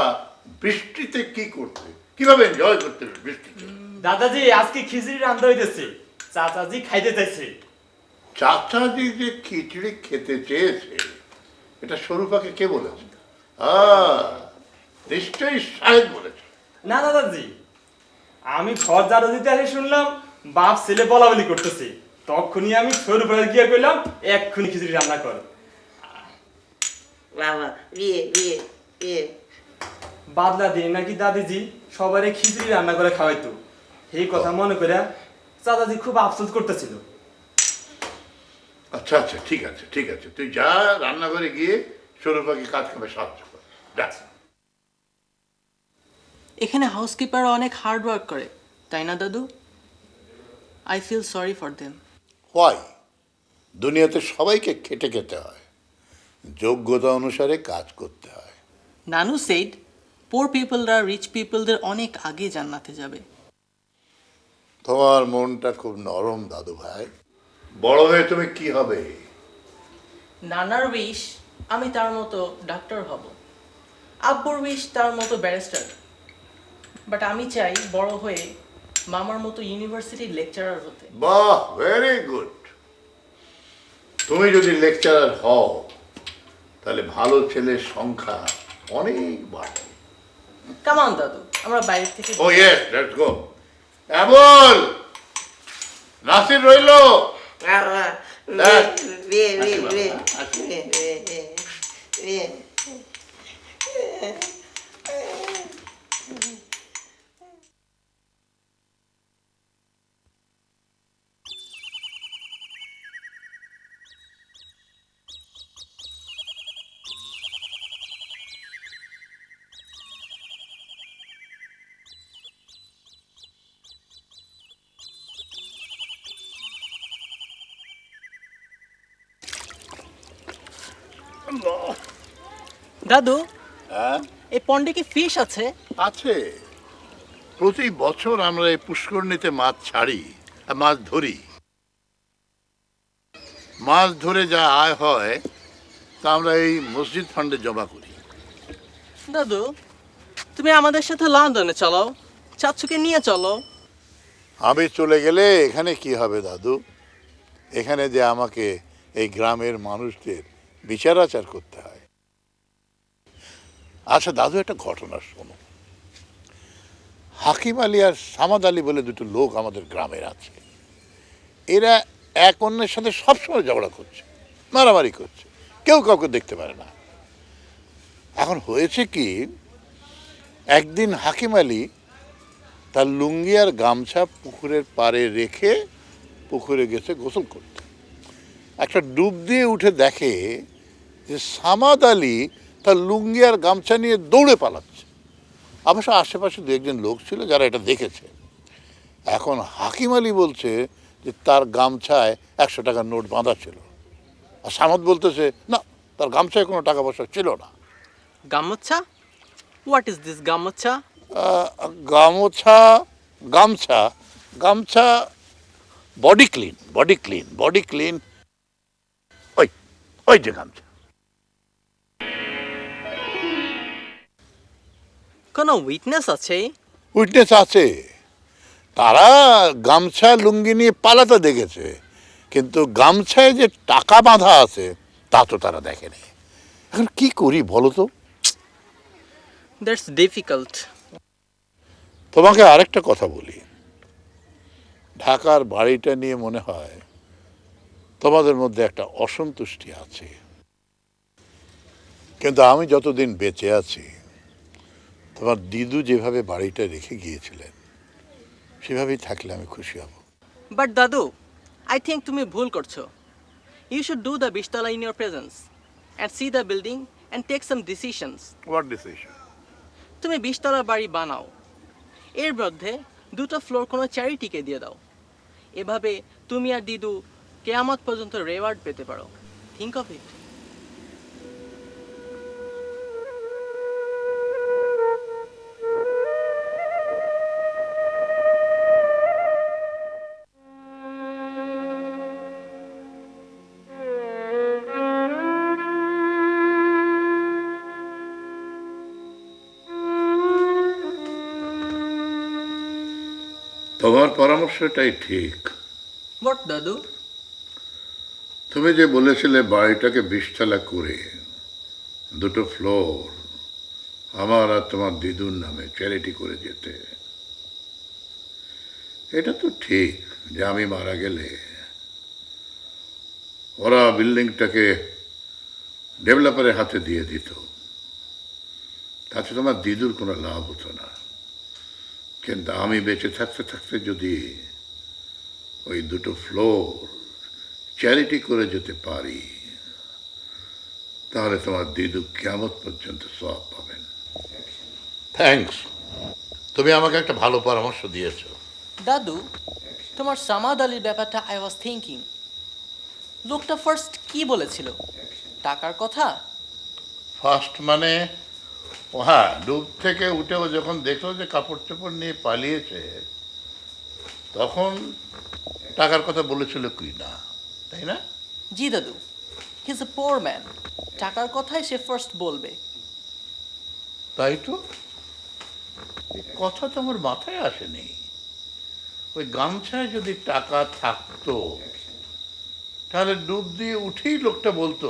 বৃষ্টিতে কি করতে, কিভাবে এনজয় করতে বৃষ্টিতে? দাদাজি আজকে খিচুড়ি রান্না হইতেছে, চাচাজি খাইতে চাইছে। চাচাজি যে খিচুড়ি খেতে চেয়েছে, এটা স্বরূপাকে কে বলেছে? নিশ্চয়ই সাহেব বলেছে। না দাদাজি, আমি ঘর ঝাড়ু দিতে আসে শুনলাম বাপ ছেলে বলাবলি করতেছে, তখনই আমি সরু পাড়া গিয়ে কইলাম এক্ষুনি খিচুড়ি রান্না কর। বাবা বিয়ে বিয়ে বিয়ে। বাদলা দিয়ে নাকি দাদিজি সবারই খিচুড়ি রান্না করে খাওয়াইতো, এই কথা মনে করে চাচাজি খুব আফসোস করতেছিল। আচ্ছা আচ্ছা, ঠিক আছে ঠিক আছে, তুই যা রান্নাঘরে গিয়ে স্বরূপাকে কাজ কামে সাহায্য কর। যা। এখানে হাউসকিপার অনেক হার্ড ওয়ার্ক করে, তাই না দাদু? I feel sorry for them. Why? দুনিয়াতে সবাইকে খেটে খেতে হয়, যোগ্যতা অনুসারে কাজ করতে হয়। নানু সেইড পোর পিপলরা রিচ পিপলদের অনেক আগে জান্নাতে যাবে। তোমার মনটা খুব নরম দাদু ভাই। বড় হয়ে তুমি কি হবে? নানার উইশ আমি তার মতো ডাক্তার হব, আব্বুর উইশ তার মতো ব্যারিস্টার, বাট আমি চাই বড় হয়ে মামার মতো ইউনিভার্সিটির লেকচারার হতে। বাহ, ভেরি গুড। তুমি যদি লেকচারার হও তাহলে ভালো ছেলের সংখ্যা অনেক বাড়বে। কাম অন দাদু, আমরা বাইরে থেকে ও ইয়েস, লেটস গো। এবল নাসির রইলো। দাদু হ্যাঁ এই পন্ডে কি ফিশ আছে? আছে। প্রতি বছর আমরা এই পুষ্করণীতে মাছ ছাড়ি আর মাছ ধরি। মাছ ধরে যা আয় হয় তা আমরা এই মসজিদ ফান্ডে জমা করি। দাদু তুমি আমাদের সাথে লন্ডনে চলো, চাচুকে নিয়ে চলো। আমি চলে গেলে এখানে কি হবে দাদু? এখানে যে আমাকে এই গ্রামের মানুষদের বিচার আচার করতে হয়। আচ্ছা দাদু, একটা ঘটনা শোনো। হাকিম আলী আর সামাদ আলী বলে দুটো লোক আমাদের গ্রামের আছে। এরা এক অন্যের সাথে সবসময় ঝগড়া করছে, মারামারি করছে, কেউ কাউকে দেখতে পারে না। এখন হয়েছে কি, একদিন হাকিম আলী তার লুঙ্গি আর গামছা পুকুরের পাড়ে রেখে পুকুরে গেছে গোসল করতে। একটা ডুব দিয়ে উঠে দেখে যে সামাদ আলী তার লুঙ্গি আর গামছা নিয়ে দৌড়ে পালাচ্ছে। অবশ্য আশেপাশে দু একজন লোক ছিল যারা এটা দেখেছে। এখন হাকিম আলী বলছে যে তার গামছায় 100 টাকার নোট বাঁধা ছিল, আর সামাদ বলতেছে না, তার গামছায় কোনো টাকা পয়সা ছিল না। গামছা? হোয়াট ইজ দিস গামছা? গামছা গামছা গামছা body clean, body clean, body clean. ওই ওই যে গামছা। কোনো উইটনেস আছে? উইটনেস আছে। তারা গামছা লুঙ্গি নিয়ে পালাতে দেখেছে, কিন্তু গামছায় যে টাকা বাঁধা আছে তা তো তারা দেখেনি। এখন কি করি বলো তো? That's difficult. তোমাকে আরেকটা কথা বলি। ঢাকার বাড়িটা নিয়ে মনে হয় তোমাদের মধ্যে একটা অসন্তুষ্টি আছে, কিন্তু আমি যতদিন বেঁচে আছি তোমার দিদু যেভাবে বাড়িটা রেখে গিয়েছিলেন সেভাবেই থাকলে আমি খুশি হব। বাট দাদু, আই থিঙ্ক তুমি ভুল করছো। You should do the bishtala in your presence and see the building and take some decisions. What decision? তুমি 20 তলা বাড়ি বানাও, এর মধ্যে 2টা ফ্লোর কোনো চ্যারিটিকে দিয়ে দাও। এভাবে তুমি আর দিদু কেয়ামত পর্যন্ত রেওয়ার্ড পেতে পারো। Think of it. তোমার পরামর্শটাই ঠিক। হোয়াট দাদু? তুমি যে বলেছিলে বাড়িটাকে 20 তলা করে 2টো ফ্লোর আমার আর তোমার দিদুর নামে চ্যারিটি করে যেতে, এটা তো ঠিক যে আমি মারা গেলে ওরা বিল্ডিংটাকে ডেভেলপারের হাতে দিয়ে দিত, তাতে তোমার দিদুর কোনো লাভ হতো না। কিন্তু আমি বেঁচে থাকতে থাকতে যদি ওই 2টো ফ্লোর চ্যারিটি করে যেতে পারি, তাহলে তোমার দিদু কিয়ামত পর্যন্ত সওয়াব পাবেন। থ্যাঙ্কস, তুমি আমাকে একটা ভালো পরামর্শ দিয়েছো। দাদু, তোমার সামাদ আলীর ব্যাপারটা আই ওয়াজ থিঙ্কিং। লোকটা ফার্স্ট কি বলেছিল? টাকার কথা? ফার্স্ট মানে হ্যাঁ, ডুব থেকে উঠে ও যখন দেখলো যে কাপড় চোপড় নিয়ে পালিয়েছে, তখন টাকার কথা বলেছিল কি না, তাই না? জি দাদু, he is a poor man. টাকার কথাই সে ফার্স্ট বলবে। তাই তো, এই কথা তো আমার মাথায় আসেনি। ওই গামছায় যদি টাকা থাকতো, তাহলে ডুব দিয়ে উঠেই লোকটা বলতো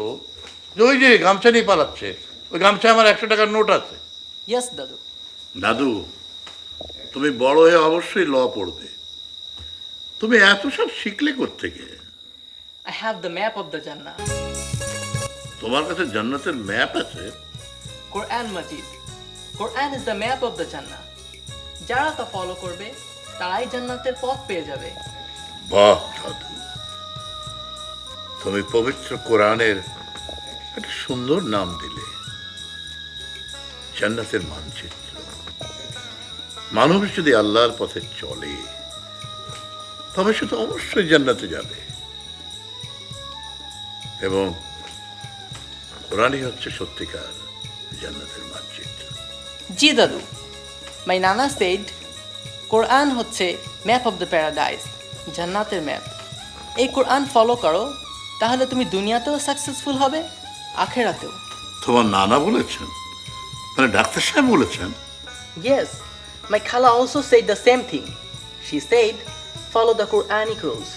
যে ওই যে গামছা নিয়ে পালাচ্ছে, ওই গামছায় আমার 100 টাকার নোট আছে। ইয়েস দাদু। দাদু, তুমি বড় হয়ে অবশ্যই ল পড়বে। তুমি এত সব শিখলে কোত্থেকে? I have the map of the Jannah. তোমার কাছে জান্নাতের ম্যাপ আছে? Quran Majeed. Quran is the map of the Jannah. যারা তা ফলো করবে তারাই জান্নাতের পথ পেয়ে যাবে। বাহ দাদু, তুমি পবিত্র কোরআনের একটা সুন্দর নাম দিলে, জান্নাতের মানচিত্র। মানুষ যদি আল্লাহর পথে চলে, তবে সে তো অবশ্যই জান্নাতে যাবে। এবং কোরআনই হচ্ছে সত্যিকার জান্নাতের মানচিত্র। জি দাদু, মাই নানা সেড কোরআন হচ্ছে ম্যাপ অফ দ্য প্যারাডাইস, জান্নাতের ম্যাপ। এই কোরআন ফলো করো, তাহলে তুমি দুনিয়াতেও সাকসেসফুল হবে, আখেরাতেও। তোমার নানা বলেছেন? মানে ডাক্তার সাহেব বলেছেন? Yes, my khala also said the same thing. She said, follow the Quranic rules.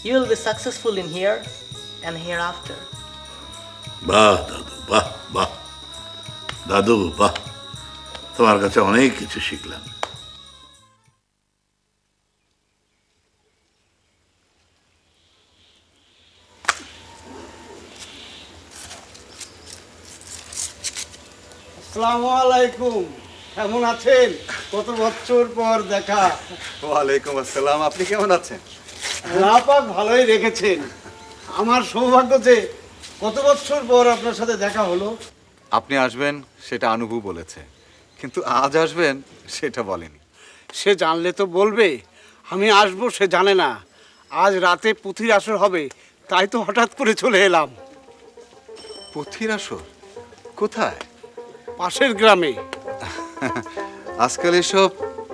You will be successful in here and hereafter. বাহ দাদু, বাহ বাহ দাদু, বাহ, তোমার কাছে অনেক কিছু শিখলাম। আসসালামু আলাইকুম, কেমন আছেন? কত বছর পর দেখা। ওয়ালাইকুম আসসালাম, আপনি কেমন আছেন? আল্লাহ পাক ভালোই রেখেছেন। আমার সৌভাগ্য যে কত বছর পর আপনার সাথে দেখা হলো। আপনি আসবেন সেটা আনুভু বলেছে, কিন্তু আজ আসবেন সেটা বলেনি। সে জানলে তো বলবে, আমি আসবো সে জানে না। আজ রাতে পুঁথির আসর হবে, তাই তো হঠাৎ করে চলে এলাম। পুঁথির আসর? কোথায়? পাশের গ্রামে। আজকাল এসব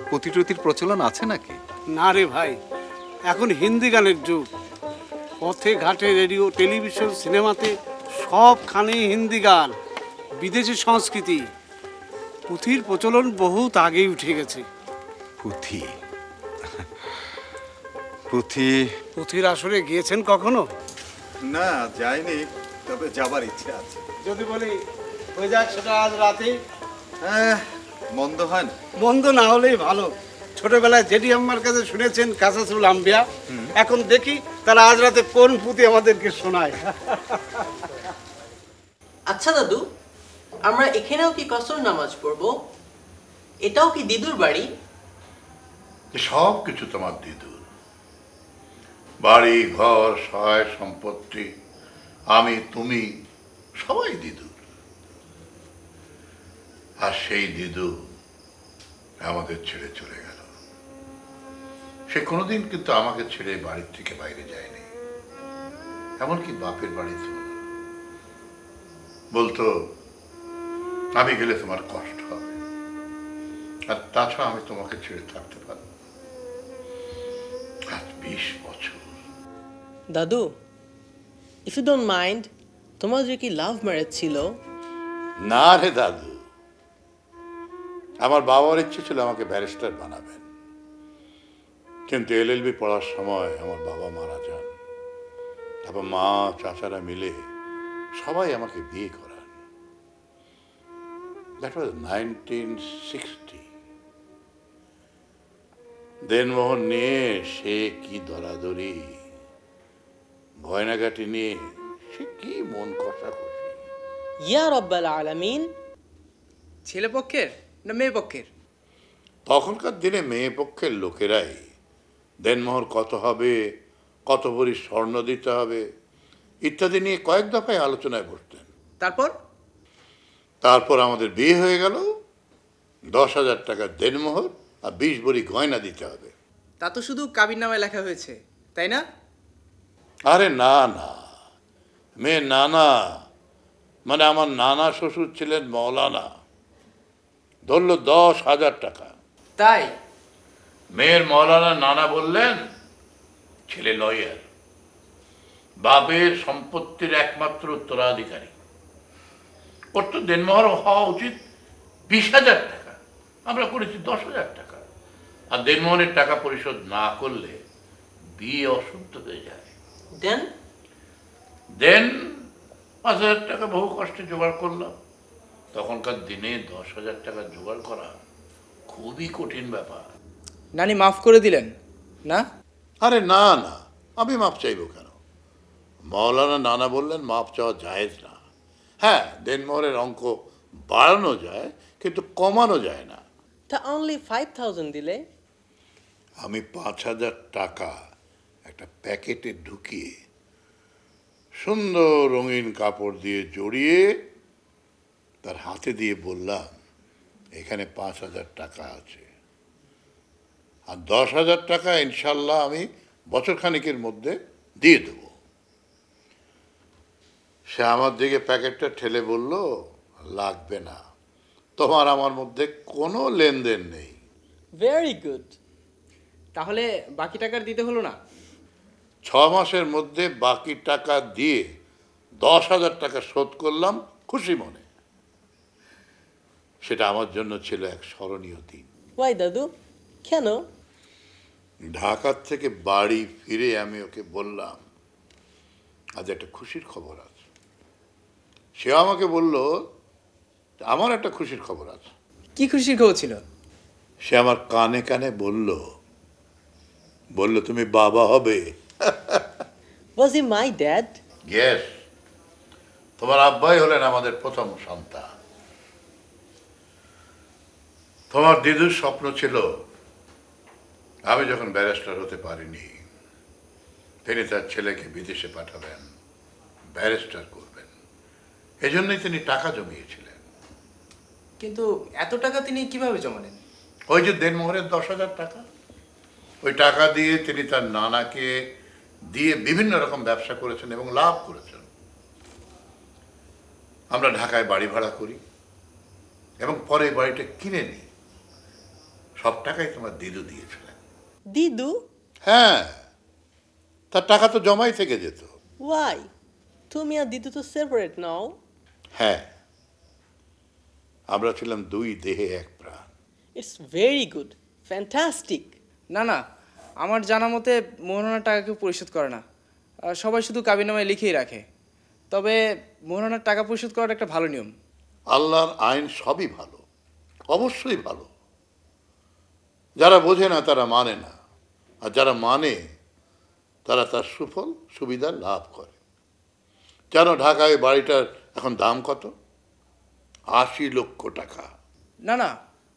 পুঁথি টুথির প্রচলন আছে নাকি? না রে ভাই, এখন হিন্দি গানের যুগ। পথে ঘাটে, রেডিও, টেলিভিশন, সিনেমাতে সবখানেই হিন্দি গান, বিদেশি সংস্কৃতি। পুঁথির প্রচলন বহুত আগেই উঠে গেছে। পুঁথি? পুঁথি? পুঁথির আসরে গিয়েছেন কখনো? না, যাইনি, তবে যাবার ইচ্ছে আছে। যদি বলি হয়ে যাক সেটা আজ রাতে। হ্যাঁ, মন্দ হয় না। মন্দ না হলেই ভালো। ছোটবেলায় জেডি আম্মার কাছে শুনেছেন কাসাসুল আম্বিয়া, এখন দেখি তারা আজ রাতে কোন পুঁথি আমাদেরকে শোনায়। আচ্ছা দাদু, আমরা এখানেও কি কসর নামাজ পড়বো? এটাও কি দিদুর বাড়ি? সব কিছু তোমার দিদুর। বাড়ি ঘর, সহায় সম্পত্তি, আমি, তুমি, সবাই দিদুর। আর সেই দিদু আমাদের ছেড়ে চলে গেল। সে কোনোদিন কিন্তু আমাকে ছেড়ে বাড়ির থেকে বাইরে যায়নি, এমনকি বাপের বাড়িতেও না। বলতো আমি গেলে তোমার কষ্ট হবে, আর তাছাড়া আমি তোমাকে ছেড়ে থাকতে পারবো না। আজ 20 বছর। দাদু, ইফ ইউ ডোন্ট মাইন্ড, তোমাদের কি লাভ ম্যারেজ ছিল? না রে দাদু, আমার বাবার ইচ্ছে ছিল আমাকে ব্যারিস্টার বানাবেন, কিন্তু এলএলবি পড়ার সময় আমার বাবা মারা যান। তারপর মা চাচারা মিলে সবাই আমাকে বিয়ে করান। That was 1960। দেনমোহন নিয়ে সে কি দরাদরি, গয়নাগাটি নিয়ে সে কি মন কষাকষি। ইয়া রব্বাল আলামিন। ছেলে পক্ষের না মেয়ে পক্ষের? তখনকার দিনে মেয়ে পক্ষের লোকেরাই দেনমোহর কত হবে, কত ভরি স্বর্ণ দিতে হবে ইত্যাদি নিয়ে কয়েক দফায় আলোচনায় বসতেন। তারপর আমাদের বিয়ে হয়ে গেল। 10,000 টাকা দেনমোহর আর 20 ভরি গয়না দিতে হবে। তা তো শুধু কাবির নামায় লেখা হয়েছে, তাই না? আরে না না, মেয়ে নানা মানে আমার নানা শ্বশুর ছিলেন মৌলানা, ধরল 10,000 টাকা। তাই? মেয়ের মৌলানা নানা বললেন ছেলে লয়ার, বাপের সম্পত্তির একমাত্র উত্তরাধিকারী, ওর তো দেনমোহর হওয়া উচিত 20,000 টাকা। আমরা করেছি 10,000 টাকা, আর দেনমোহরের টাকা পরিশোধ না করলে বিয়ে অশুদ্ধ হয়ে যায়। দেন 5,000 টাকা বহু কষ্টে জোগাড় করলাম। তখনকার দিনে 10,000 টাকা জোগাড় করা খুবই কঠিন ব্যাপার। নানি মাফ করে দিলেন না? আরে না না, আমি মাপ চাইব কেন? মৌলানা নানা বললেন মাপ চাওয়া জায়েজ না। হ্যাঁ, দেনমোহরের অঙ্ক বাড়ানো যায় কিন্তু কমানো যায় না। তা অনলি 5,000 দিলে? আমি 5,000 টাকা একটা প্যাকেটে ঢুকিয়ে সুন্দর রঙিন কাপড় দিয়ে জড়িয়ে তার হাতে দিয়ে বললাম, এখানে 5,000 টাকা আছে, আর 10,000 টাকা ইনশাল্লাহ আমি বছরখানেকের মধ্যে দিয়ে দেব। সে আমার দিকে প্যাকেটটা ঠেলে বলল, লাগবে না, তোমার আমার মধ্যে কোনো লেনদেন নেই। Very good. তাহলে বাকি টাকার দিতে হলো না? 6 মাসের মধ্যে বাকি টাকা দিয়ে 10,000 টাকা শোধ করলাম খুশি মনে। সেটা আমার জন্য ছিল এক স্মরণীয় দিন। ওয়াই দাদু, কেন? ঢাকা থেকে বাড়ি ফিরে আমি ওকে বললাম, আজ একটা খুশির খবর আছে। সে আমাকে বলল, আমার একটা খুশির খবর আছে। কি খুশির খবর ছিল? সে আমার কানে কানে বলল, তুমি বাবা হবে। Was he my dad? Yes, তোমার আব্বাই হলেন আমাদের প্রথম সন্তান। তোমার দিদুর স্বপ্ন ছিল আমি যখন ব্যারিস্টার হতে পারিনি, তিনি তার ছেলেকে বিদেশে পাঠাবেন, ব্যারিস্টার করবেন। এজন্যই তিনি টাকা জমিয়েছিলেন। কিন্তু এত টাকা তিনি কিভাবে জমালেন? ওই যে দেনমোহরের 10,000 টাকা, ওই টাকা দিয়ে তিনি তার নানাকে দিয়ে বিভিন্ন রকম ব্যবসা করেছেন এবং লাভ করেছেন। আমরা ঢাকায় বাড়ি ভাড়া করি এবং পরে বাড়িটা কিনে নিই। সব টাকাই তোমার দিদু দিয়েছিলেন। দিদু? হ্যাঁ, তার টাকা তো জমাই থেকে যেত। Why? তুমি আর দিদু তো সেপারেট নাও। হ্যাঁ, আমরা ছিলাম 2 দেহে 1 প্রাণ। It's very good, fantastic. না না, আমার জানা মতে মোহরানার টাকা কেউ পরিশোধ করে না, সবাই শুধু কাবিননামায় লিখেই রাখে। তবে মোহরানার টাকা পরিশোধ করার একটা ভালো নিয়ম। আল্লাহর আইন সবই ভালো, অবশ্যই ভালো। যারা বোঝে না তারা মানে না, আর যারা মানে তারা তার সুফল সুবিধা লাভ করে। জানো ঢাকায় বাড়িটার এখন দাম কত? 80 লক্ষ টাকা। না না,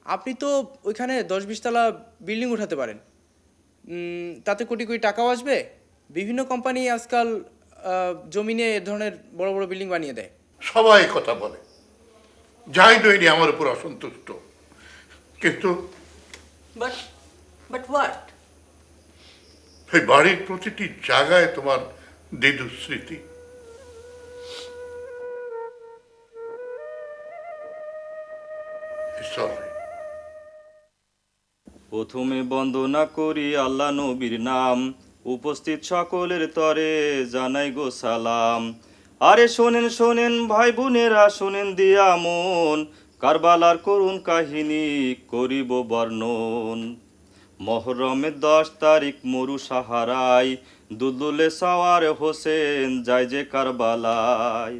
আপনি তো ওইখানে 10-20 তলা বিল্ডিং উঠাতে পারেন, তাতে কোটি কোটি টাকাও আসবে। বিভিন্ন কোম্পানি আজকাল জমিনে এ ধরনের বড় বড় বিল্ডিং বানিয়ে দেয়। সবাই কথা বলে, যাই দইনি আমার উপর অসন্তুষ্ট, কিন্তু বাট বাট হোয়াট? এই বাড়ির প্রতিটি জায়গায় তোমার দিদুর স্মৃতি। সরি। প্রথমে বন্দনা করি আল্লাহ নবীর নাম, উপস্থিত সকলের তরে জানাই গো সালাম। আরে শোনেন শোনেন ভাই বোনেরা, শোনেন দিয়া মন, কারবালার করুণ কাহিনী করিব বর্ণন। মহরমের 10 তারিখ মরু সাহারায়, দুলদুলে সাওয়ার হোসেন যায় যে কারবালায়।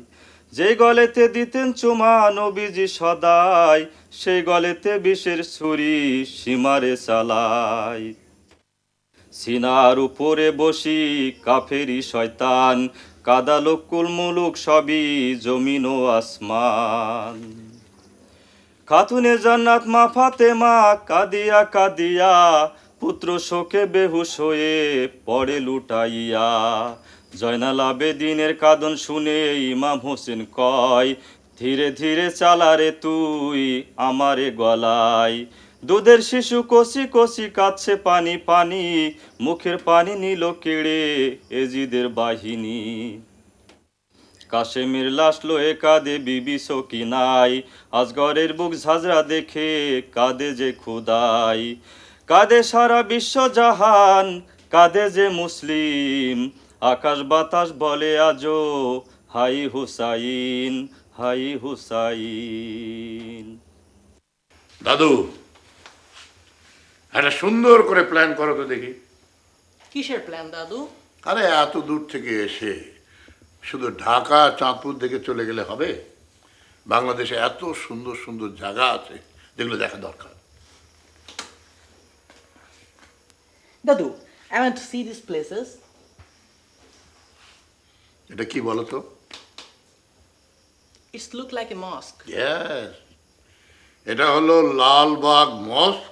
যে গলেতে দিতেন চুমা নবীজি সদাই, সেই গলেতে বিষের ছুরি সীমারে চালায়। সিনার উপরে বসি কাফেরি শয়তান, কাদালো কুলমুলুক সবই জমিন ও আসমান। খাতুনে জান্নাত মা ফাতেমা কাদিয়া কাদিয়া, পুত্র শোকে বেহুশ হয়ে পড়ে লুটাইয়া। জয়নাল আবেদিনের কাঁদন শুনে ইমাম হোসেন কয়, ধীরে ধীরে চালারে তুই আমারে গলায়। দুধের শিশু কষি কষি কাচ্ছে পানি পানি, মুখের পানি নিল কেড়ে এজিদের বাহিনী। কাশেমের লাশ লয়ে কাঁদে বিবি সকিনাই, আজগরের বুক ঝাঁঝরা দেখে কাঁদে যে খুদাই। কাঁদে সারা বিশ্ব জাহান, কাঁদে যে মুসলিম, আকাশ বাতাস বলে আজো হাই হুসাইন, হাই হুসাইন। দাদু, একটা সুন্দর করে প্ল্যান করো তো দেখি। কিসের প্ল্যান দাদু? আরে এত দূর থেকে এসে শুধু ঢাকা চাঁদপুর দেখে চলে গেলে হবে? বাংলাদেশে এত সুন্দর সুন্দর জায়গা আছে যেগুলো দেখা দরকার। দাদু, I want to see these places. এটা কি বলো তো? It's look like a mosque. Yes. এটা হলো লালবাগ মস্ক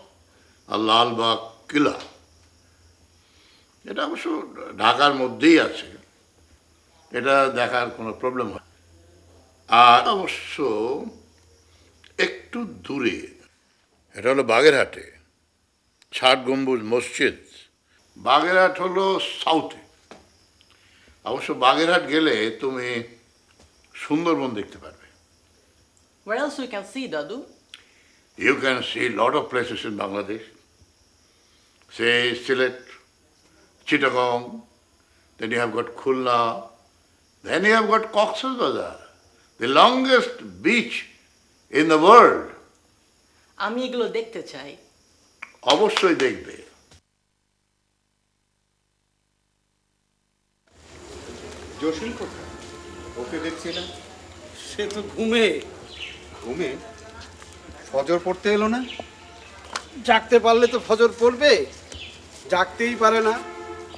আর লালবাগ কিলা। এটা অবশ্য ঢাকার মধ্যেই আছে, এটা দেখার কোনো প্রবলেম হয়। আর অবশ্য একটু দূরে এটা হলো বাগেরহাটে, ৬০ গম্বুজ মসজিদ। বাগেরহাট হলো সাউথে। অবশ্য বাগেরহাট গেলে তুমি সুন্দরবন দেখতে পারবে। Where else we can see, Dadu? You can see a lot of places in Bangladesh. Say Sylhet, Chittagong, then you have got Khulna, then you have got Cox's Bazar, the longest beach in the world. আমি এগুলো দেখতে চাই। অবশ্যই দেখবে। জসিম কোথায়? ওকে দেখছি না। সে তো ঘুমে। ঘুমে? ফজর পড়তে এলো না? জাগতে পারলে তো ফজর পড়বে, জাগতেই পারে না,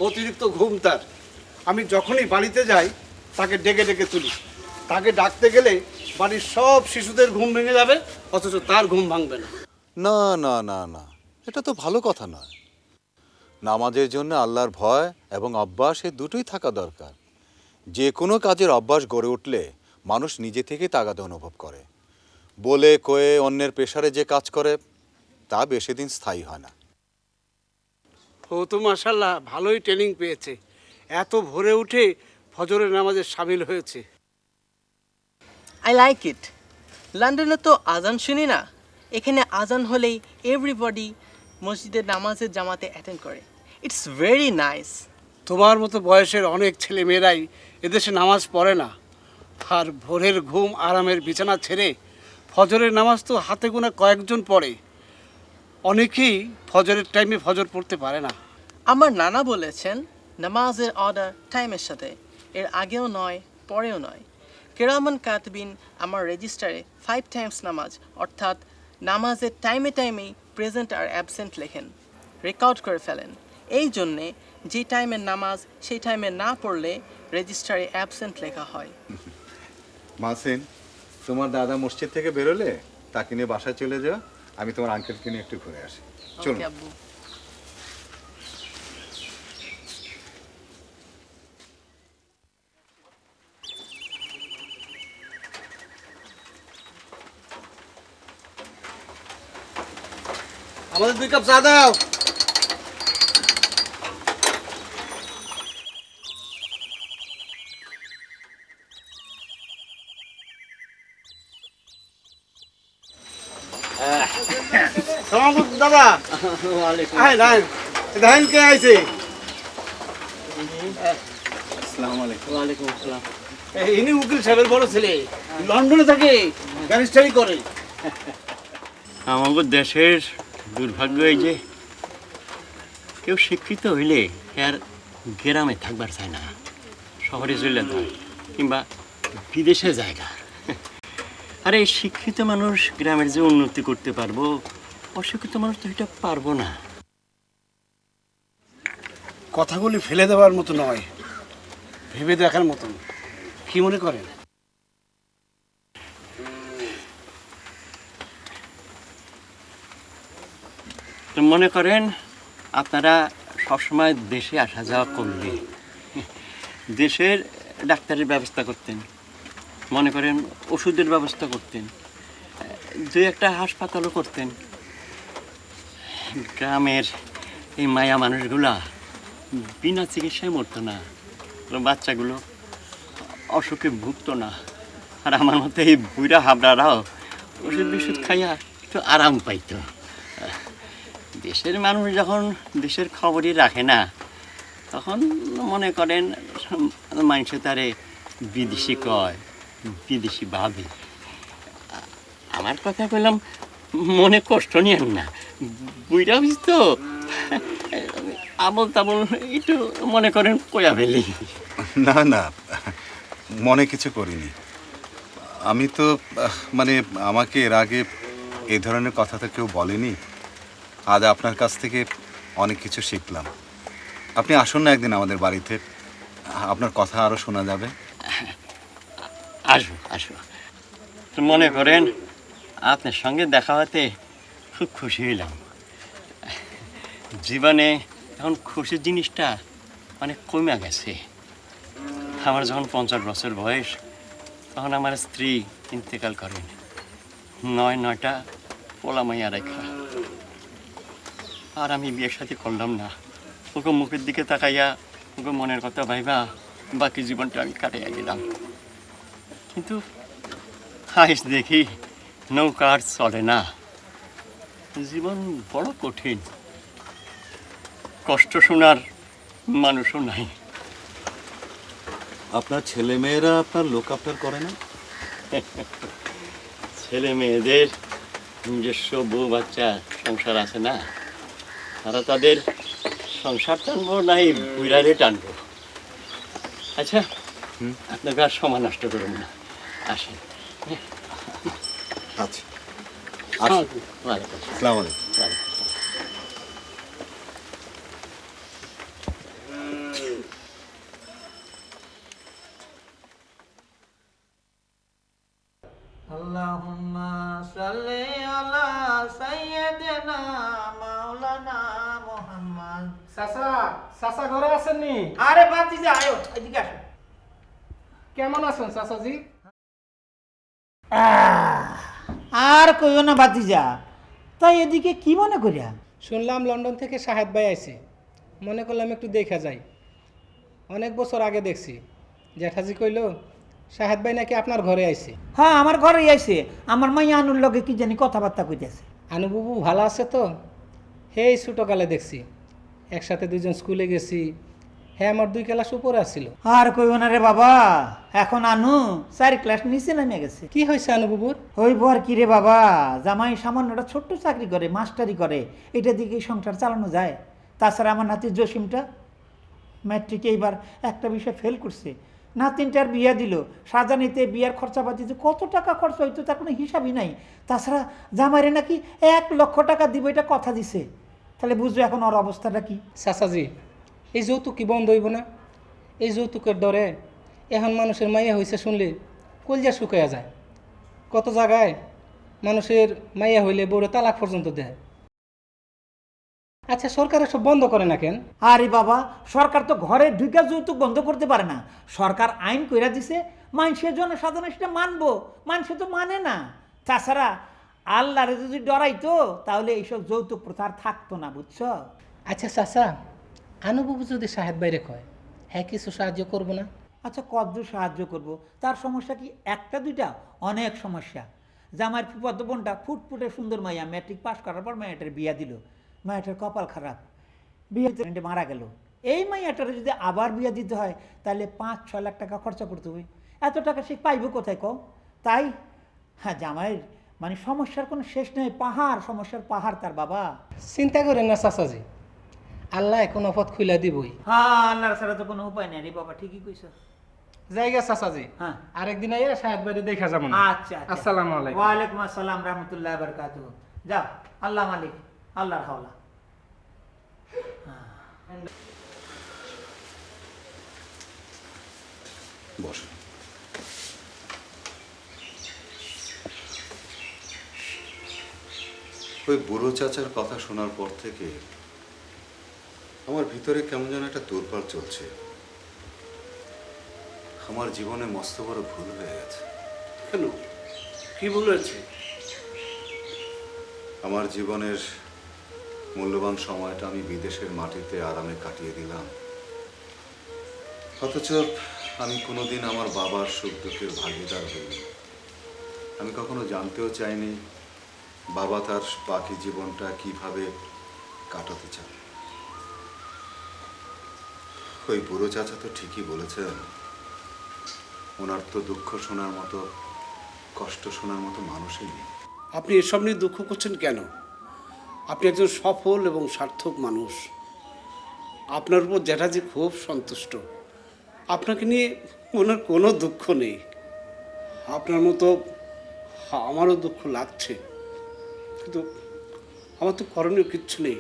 অতিরিক্ত ঘুম তার। আমি যখনই বাড়িতে যাই তাকে ডেকে ডেকে তুলি। তাকে ডাকতে গেলে বাড়ির সব শিশুদের ঘুম ভেঙে যাবে, অথচ তার ঘুম ভাঙবে না। না না না না, এটা তো ভালো কথা নয়। নামাজের জন্য আল্লাহর ভয় এবং অভ্যাস এই দুটোই থাকা দরকার। যে কোনো কাজের অভ্যাস গড়ে উঠলে মানুষ নিজে থেকে তাগাদা অনুভব করে। বলে কয়ে অন্যের প্রেসারে যে কাজ করে তা বেশি দিন স্থায়ী হয় না। ও তো মাশাল্লাহ ভালোই ট্রেনিং পেয়েছে, এত ভোরে উঠে ফজরের নামাজে সামিল হয়েছে। I like it. লন্ডনে তো আজান শুনি না, এখানে আজান হলেই এভরিবডি মসজিদের নামাজের জামাতে অ্যাটেন্ড করে। It's very nice. তোমার মতো বয়সের অনেক ছেলে মেয়েরাই এদেশে নামাজ পড়ে না, আর ভোরের ঘুম আরামের বিছানা ছেড়ে ফজরের নামাজ তো হাতে গোনা কয়েকজন পড়ে। অনেকেই ফজরের টাইমে ফজর পড়তে পারে না। আমার নানা বলেছেন নামাজের অর্ডার টাইমের সাথে, এর আগেও নয় পরেও নয়। কেরামান কাতবিন আমার রেজিস্টারে 5 টাইমস নামাজ অর্থাৎ নামাজের টাইমে টাইমেই প্রেজেন্ট আর অ্যাবসেন্ট লেখেন, রেকর্ড করে ফেলেন। এই জন্যে যে টাইমের নামাজ সেই টাইমে না পড়লে রেজিস্টারে অ্যাবসেন্ট লেখা হয়। মাসিন, তোমার দাদা মসজিদ থেকে বেরোলে তাকে নিয়ে বাসায় চলে যাও, আমি তোমার আঙ্কেলকে নিয়ে একটু ঘুরে আসি। চলো। ওকে আব্বু। আমাদের 2 কাপ চা দাও। সালাম দাদা। আয় নাই দেখেন কে আইছে। ইনি উকিল সাহেবের বড় ছেলে, লন্ডনে থাকে, ব্যারিস্টারি করে। আমাদের দেশের দুর্ভাগ্য এই যে কেউ শিক্ষিত হইলে আর গ্রামে থাকবার চায় না, শহরে চলে যায় কিংবা বিদেশে জায়গা। আর এই শিক্ষিত মানুষ গ্রামের যে উন্নতি করতে পারবো, অশিক্ষিত মানুষ তো এটা পারবো না। কথাগুলি ফেলে দেওয়ার মতো নয়, ভেবে দেখার মতন। কি মনে করেন? তো মনে করেন আপনারা সবসময় দেশে আসা যাওয়া করলে দেশের ডাক্তারের ব্যবস্থা করতেন, মনে করেন ওষুধের ব্যবস্থা করতেন, দু একটা হাসপাতালও করতেন। গ্রামের এই মায়া মানুষগুলা বিনা চিকিৎসায় মরতো না, বাচ্চাগুলো অসুখে ভুগতো না। আর আমার মতো এই বুড়া হাবড়ারাও ওষুধ বিষুধ খাইয়া একটু আরাম পাইতো। দেশের মানুষ যখন দেশের খবরই রাখে না, তখন মনে করেন মানুষে তারে বিদেশি কয়, বিদেশি ভাবে। আমার কথা কইলাম, মনে কষ্ট নিয়েন না, বুইরা তো আবল তাবল একটু মনে করেন কয়া ফেলি। না না, মনে কিছু করিনি। আমি তো মানে আমাকে এর আগে এই ধরনের কথা তো কেউ বলেনি। আজ আপনার কাছ থেকে অনেক কিছু শিখলাম। আপনি আসুন না একদিন আমাদের বাড়িতে, আপনার কথা আরও শোনা যাবে। আসবো আসবো। তো মনে করেন আপনার সঙ্গে দেখা হতে খুব খুশি হইলাম। জীবনে এখন খুশির জিনিসটা অনেক কমে গেছে। আমার যখন 50 বছর বয়স, তখন আমার স্ত্রী ইন্তেকাল করেন, 9টা পোলা মাইয়া রেখা। আর আমি বিয়ে সাথে করলাম না। ওকে মুখের দিকে তাকাইয়া ওকে মনের কথা ভাইবা বাকি জীবনটা আমি কাটাইয়া গেলাম। কিন্তু আজ দেখি নৌকা আর চলে না, জীবন বড় কঠিন, কষ্ট শোনার মানুষও নাই। আপনার ছেলে মেয়েরা আপনার লোক আপনার করে না? ছেলে মেয়েদের নিজস্ব বউ বাচ্চা সংসার আছে না, তারা তাদের সংসার টানবো নাই বুড়ারে টানবো। আচ্ছা, আপনাকে আর সময় নষ্ট করুন না, আসেন। আচ্ছা, আসসালামু আলাইকুম। আল্লাহুম্মা সাল্লি আলা সাইয়্যিদিনা মাওলানা মুহাম্মদ। চাচা ঘরে আছেন নি? আরে ভাতিজা আয়ো, এদিকে আসো। কেমন আছেন চাচাজি? আর কইও না ভাতিজা, তাই এদিকে কি মনে করিয়া? শুনলাম লন্ডন থেকে শাহেদ ভাই আইছে, মনে করলাম একটু দেখা যাই। অনেক বছর আগে দেখছি, জ্যাঠাজি কইল শাহেদ ভাই নাকি আপনার ঘরে আইছে। হ্যাঁ, আমার ঘরেই আইছে। আমার মাইয়া আনুর লগে কি জানি কথাবার্তা কইতেছে। আনু বাবু ভালো আছে তো? হেই ছোটোকালে দেখছি, একসাথে দুজন স্কুলে গেছি। হ্যাঁ, আমার 2 ক্লাস উপরে আসছিল। আর কইও না রে বাবা, এখন আনু 4 ক্লাস নিচে নামে গেছে। কি হয়েছে আনু বাবুর? ওই বর কি রে বাবা, জামাই সামান্যটা ছোট্ট চাকরি করে, মাস্টারি করে, এটা দিকে সংসার চালানো যায়? তাছাড়া আমার নাতি জসিমটা ম্যাট্রিকে এইবার একটা বিষয় ফেল করছে, নাতিনটার বিয়া দিল, সাজানিতে বিয়ার খরচাপাতিতে কত টাকা খরচ হইতো তার কোনো হিসাবই নাই। তাছাড়া জামাইরে নাকি 1 লক্ষ টাকা দিব, এটা কথা দিছে। তাহলে বুঝছো এখন ওর অবস্থাটা কি। চাচাজি, এই যৌতুক কি বন্ধ হইব না? এই যৌতুকের ডরে এখন মানুষের মাইয়া হয়েছে শুনলে কলজা শুকাইয়া যায়। কত জায়গায় মানুষের মাইয়া হইলে বউরে তালাক পর্যন্ত দেয়। আচ্ছা, সরকার সব বন্ধ করে না কেন? আরে বাবা, সরকার তো ঘরে ঢুকে যৌতুক বন্ধ করতে পারে না। সরকার আইন কইরা দিছে, মানুষের জন্য সাধারণ সেটা মানবো, মানুষে তো মানে না। তাছাড়া আল্লাহরে যদি ডরাইতো তাহলে এইসব যৌতুক প্রথা আর থাকতো না, বুঝছো? আচ্ছা চাচা, আনুবাবু যদি সাহেব বাইরে কয়, হ্যাঁ কিছু সাহায্য করবো না? আচ্ছা কদ্দূর সাহায্য করব? তার সমস্যা কি একটা দুইটা? অনেক সমস্যা। জামাইয়ের ফুফাতো বোনটা ফুটফুটে সুন্দর মাইয়া, ম্যাট্রিক পাস করার পর মাইয়াটার বিয়া দিল। মাইয়াটার কপাল খারাপ, বিয়েতে মারা গেল। এই মাইয়াটার যদি আবার বিয়া দিতে হয় তাহলে 5-6 লাখ টাকা খরচা করতে হবে। এত টাকা সে পাইব কোথায় কও? তাই হ্যাঁ, জামাইয়ের মানে সমস্যার কোনো শেষ নেই, পাহাড়, সমস্যার পাহাড় তার বাবা। চিন্তা করেন না চাচাজি, আল্লাহ এখন পথ খুলে দিবই। হ্যাঁ, আল্লাহর ছাড়া তো কোনো উপায় নেই রে বাবা, ঠিকই কইছো। জায়গা চাচাজি, হ্যাঁ আরেকদিন আইয়া সাহেব বাইরে দেখা যাবো না। আচ্ছা আচ্ছা। আসসালামু আলাইকুম। ওয়ালাইকুম আসসালাম রহমতুল্লাহ বারকাতুহু। যাও, আল্লাহ মালিক, আল্লাহর হাওলা। বসো। ওই বুড়ো চাচার কথা শোনার পর থেকে আমার ভিতরে কেমন যেন একটা তোলপাড় চলছে। আমার জীবনে মস্ত বড় ভুল হয়ে গেছে। কেন, কি ভুল হয়েছে? আমার জীবনের মূল্যবান সময়টা আমি বিদেশের মাটিতে আরামে কাটিয়ে দিলাম, অথচ আমি কোনোদিন আমার বাবার সুখ দুঃখের ভাগিদার হইনি। আমি কখনো জানতেও চাইনি বাবা তার বাকি জীবনটা কিভাবে কাটাতে চান। ওই বুড়ো চাচা তো ঠিকই বলেছেন, ওনার তো দুঃখ শোনার মতো, কষ্ট শোনার মতো মানুষই নেই। আপনি এসব নিয়ে দুঃখ করছেন কেন? আপনি একজন সফল এবং সার্থক মানুষ। আপনার উপর জ্যাঠাজি খুব সন্তুষ্ট। আপনাকে নিয়ে ওনার কোনো দুঃখ নেই। আপনার মতো আমারও দুঃখ লাগছে, কিন্তু আমার তো করণীয় কিচ্ছু নেই।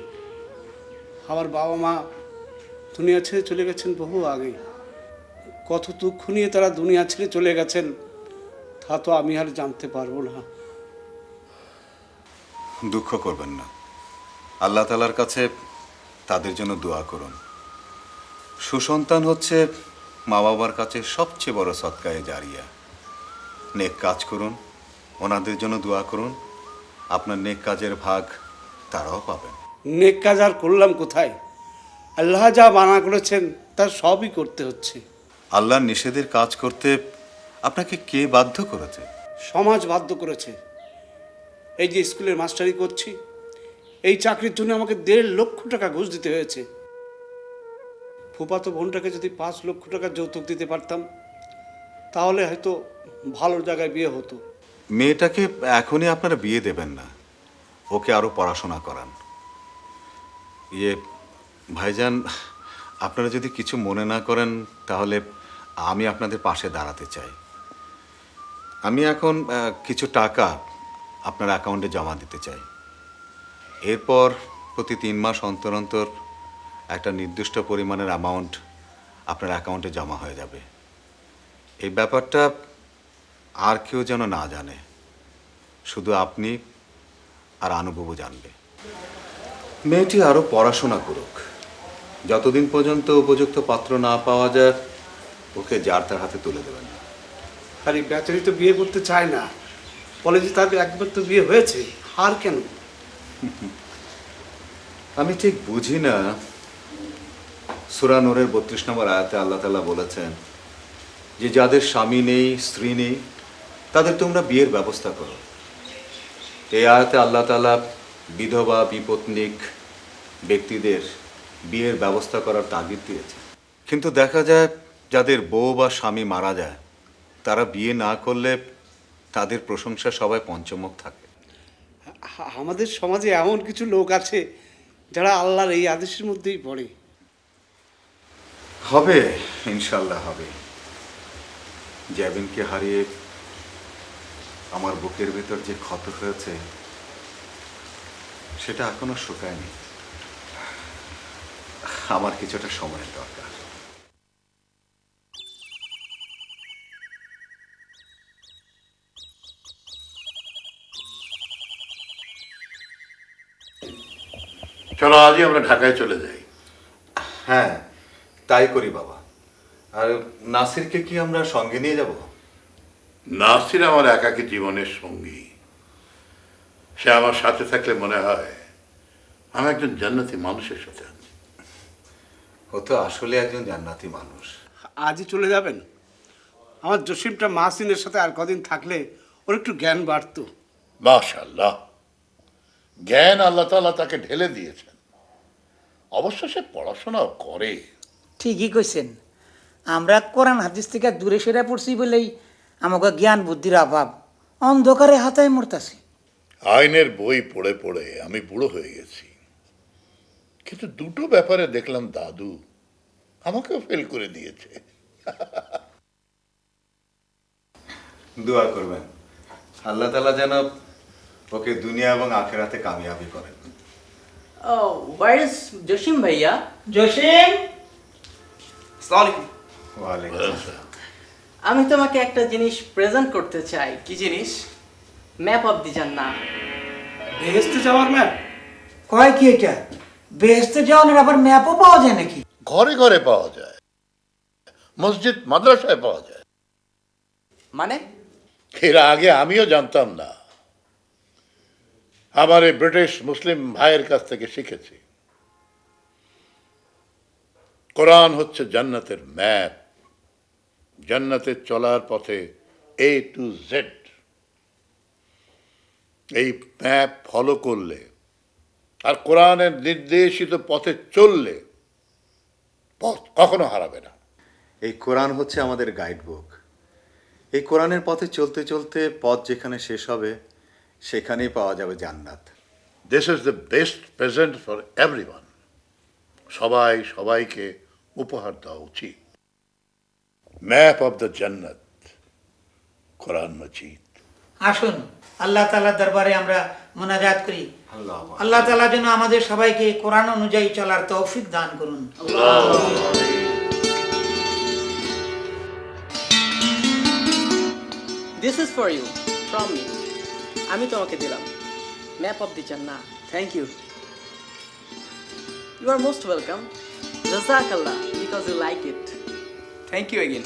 আমার বাবা মা দুনিয়া ছেড়ে চলে গেছেন বহু আগে। কত দুঃখ নিয়ে তারা দুনিয়া ছেড়ে চলে গেছেন তা তো আমি আর জানতে পারবো না। দুঃখ করবেন না, আল্লাহ তাআলার কাছে তাদের জন্য দোয়া করুন। সুসন্তান হচ্ছে মা বাবার কাছে সবচেয়ে বড় সদকায়ে জারিয়া। নেক কাজ করুন, ওনাদের জন্য দোয়া করুন, আপনার নেক কাজের ভাগ তারাও পাবেন। নেক কাজ আর করলাম কোথায়? আল্লাহ যা মানা করেছেন তার সবই করতে হচ্ছে। আল্লাহর নিষেধের কাজ করতে আপনাকে কে বাধ্য করেছে? সমাজ বাধ্য করেছে। এই যে স্কুলের মাস্টারি করছি, এই চাকরির জন্য আমাকে 1.5 লক্ষ টাকা ঘুষ দিতে হয়েছে। ফুফাতো বোনটাকে যদি 5 লক্ষ টাকা যৌতুক দিতে পারতাম তাহলে হয়তো ভালো জায়গায় বিয়ে হতো। মেয়েটাকে এখনই আপনারা বিয়ে দেবেন না, ওকে আরো পড়াশোনা করান। ভাইজান, আপনারা যদি কিছু মনে না করেন তাহলে আমি আপনাদের পাশে দাঁড়াতে চাই। আমি এখন কিছু টাকা আপনার অ্যাকাউন্টে জমা দিতে চাই। এরপর প্রতি 3 মাস অন্তর অন্তর একটা নির্দিষ্ট পরিমাণের অ্যামাউন্ট আপনার অ্যাকাউন্টে জমা হয়ে যাবে। এই ব্যাপারটা আর কেউ যেন না জানে, শুধু আপনি আর আনুবাবু জানবে। মেয়েটি আরো পড়াশোনা করুক, যতদিন পর্যন্ত উপযুক্ত পাত্র না পাওয়া যায় ওকে যার তার হাতে তুলে দেবেন না। আর এই বেচারি তো বিয়ে করতে চায় না, বলে যে তার একবার তো বিয়ে হয়েছে, আর কেন? আমি ঠিক বুঝি না। সূরা নূরের 32 নম্বর আয়াতে আল্লাহ তাআলা বলেছেন যে যাদের স্বামী নেই, স্ত্রী নেই, তাদের তোমরা বিয়ের ব্যবস্থা করো। এই আয়াতে আল্লাহ তাআলা বিধবা বিপত্নিক ব্যক্তিদের বিয়ের ব্যবস্থা করার তাগিদ দিয়েছে। কিন্তু দেখা যায় যাদের বউ বা স্বামী মারা যায়, তারা বিয়ে না করলে তাদের প্রশংসা সবাই পঞ্চমুখ থাকে। আমাদের সমাজে এমন কিছু লোক আছে যারা আল্লাহর এই আদেশের মধ্যেই পড়ে। হবে, ইনশাল্লাহ হবে। জ্যাবিনকে হারিয়ে আমার বুকের ভেতর যে ক্ষত হয়েছে সেটা এখনো শুকায়নি। আমার কিছুটা সময়ের দরকার। চলো আজই আমরা ঢাকায় চলে যাই। হ্যাঁ, তাই করি বাবা। আর নাসিরকে কি আমরা সঙ্গে নিয়ে যাব? নাসির আমার একাকী জীবনের সঙ্গী। সে আমার সাথে থাকলে মনে হয় আমি একজন জান্নাতি মানুষের সাথে আছি। ও তো আসলে একজন জান্নাতি মানুষ। আজই চলে যাবেন? আমার জসিমটা মাহসিনের সাথে আর কদিন থাকলে ওর একটু জ্ঞান বাড়তো। মাশাআল্লাহ, জ্ঞান আল্লাহ তাআলা তাকে ঢেলে দিয়েছেন। অবশ্য সে পড়াশোনাও করে। ঠিকই কইছেন, আমরা কোরআন হাদিস থেকে দূরে সরে পড়ছি বলেই আমাকে জ্ঞান বুদ্ধির অভাব, অন্ধকারে হাতায় মরতাছি। আইনের বই পড়ে পড়ে আমি বুড়ো হয়ে গেছি, কিন্তু দুটো ব্যাপারে দেখলাম দাদু আমাকেও ফেল করে দিয়েছে। দোয়া করবেন আল্লাহ তাআলা যেন ওকে দুনিয়া এবং আখিরাতে কামিয়াবি করেন। ওয়ার ইজ জসিম ভাইয়া? জসিম, ওয়ালাইকুম আসসালাম। আমি তোমাকে একটা জিনিস প্রেজেন্ট করতে চাই। কি জিনিস? ম্যাপ অফ দি জান্নাহ। বেহেস্তে যাওয়ার ম্যাপ? কয় কি এটা? বেহেস্তে যাওয়ার আবার ম্যাপও পাওয়া যায় নাকি? ঘরে ঘরে পাওয়া যায়, মসজিদ মাদ্রাসায় পাওয়া যায়। মানে? এর আগে আমিও জানতাম না, আমার এই ব্রিটিশ মুসলিম ভাইয়ের কাছ থেকে শিখেছি। কোরআন হচ্ছে জান্নাতের ম্যাপ, জান্নাতের চলার পথে A to Z। এই ম্যাপ ফলো করলে আর কোরআনের নির্দেশিত পথে চললে পথ কখনো হারাবে না। এই কোরআন হচ্ছে আমাদের গাইড বুক। এই কোরআনের পথে চলতে চলতে পথ যেখানে শেষ হবে সেখানেই পাওয়া যাবে জান্নাত। This is the best present for everyone. সবাই সবাইকে উপহার দেওয়া উচিত। ম্যাপ অফ দ্য জান্নাত, কোরআন মজিদ। আসুন আল্লাহ তাআলার দরবারে আমরা মুনাজাত করি। আল্লাহ তাআলা যেন আমাদের সবাইকে কোরআন অনুযায়ী চলার তৌফিক দান করুন। This is for you from me. আমি তোমাকে দিলাম ম্যাপ অফ দি জান্নাহ। Thank you. You are most welcome. Jazakallah, because you like it. Thank you again.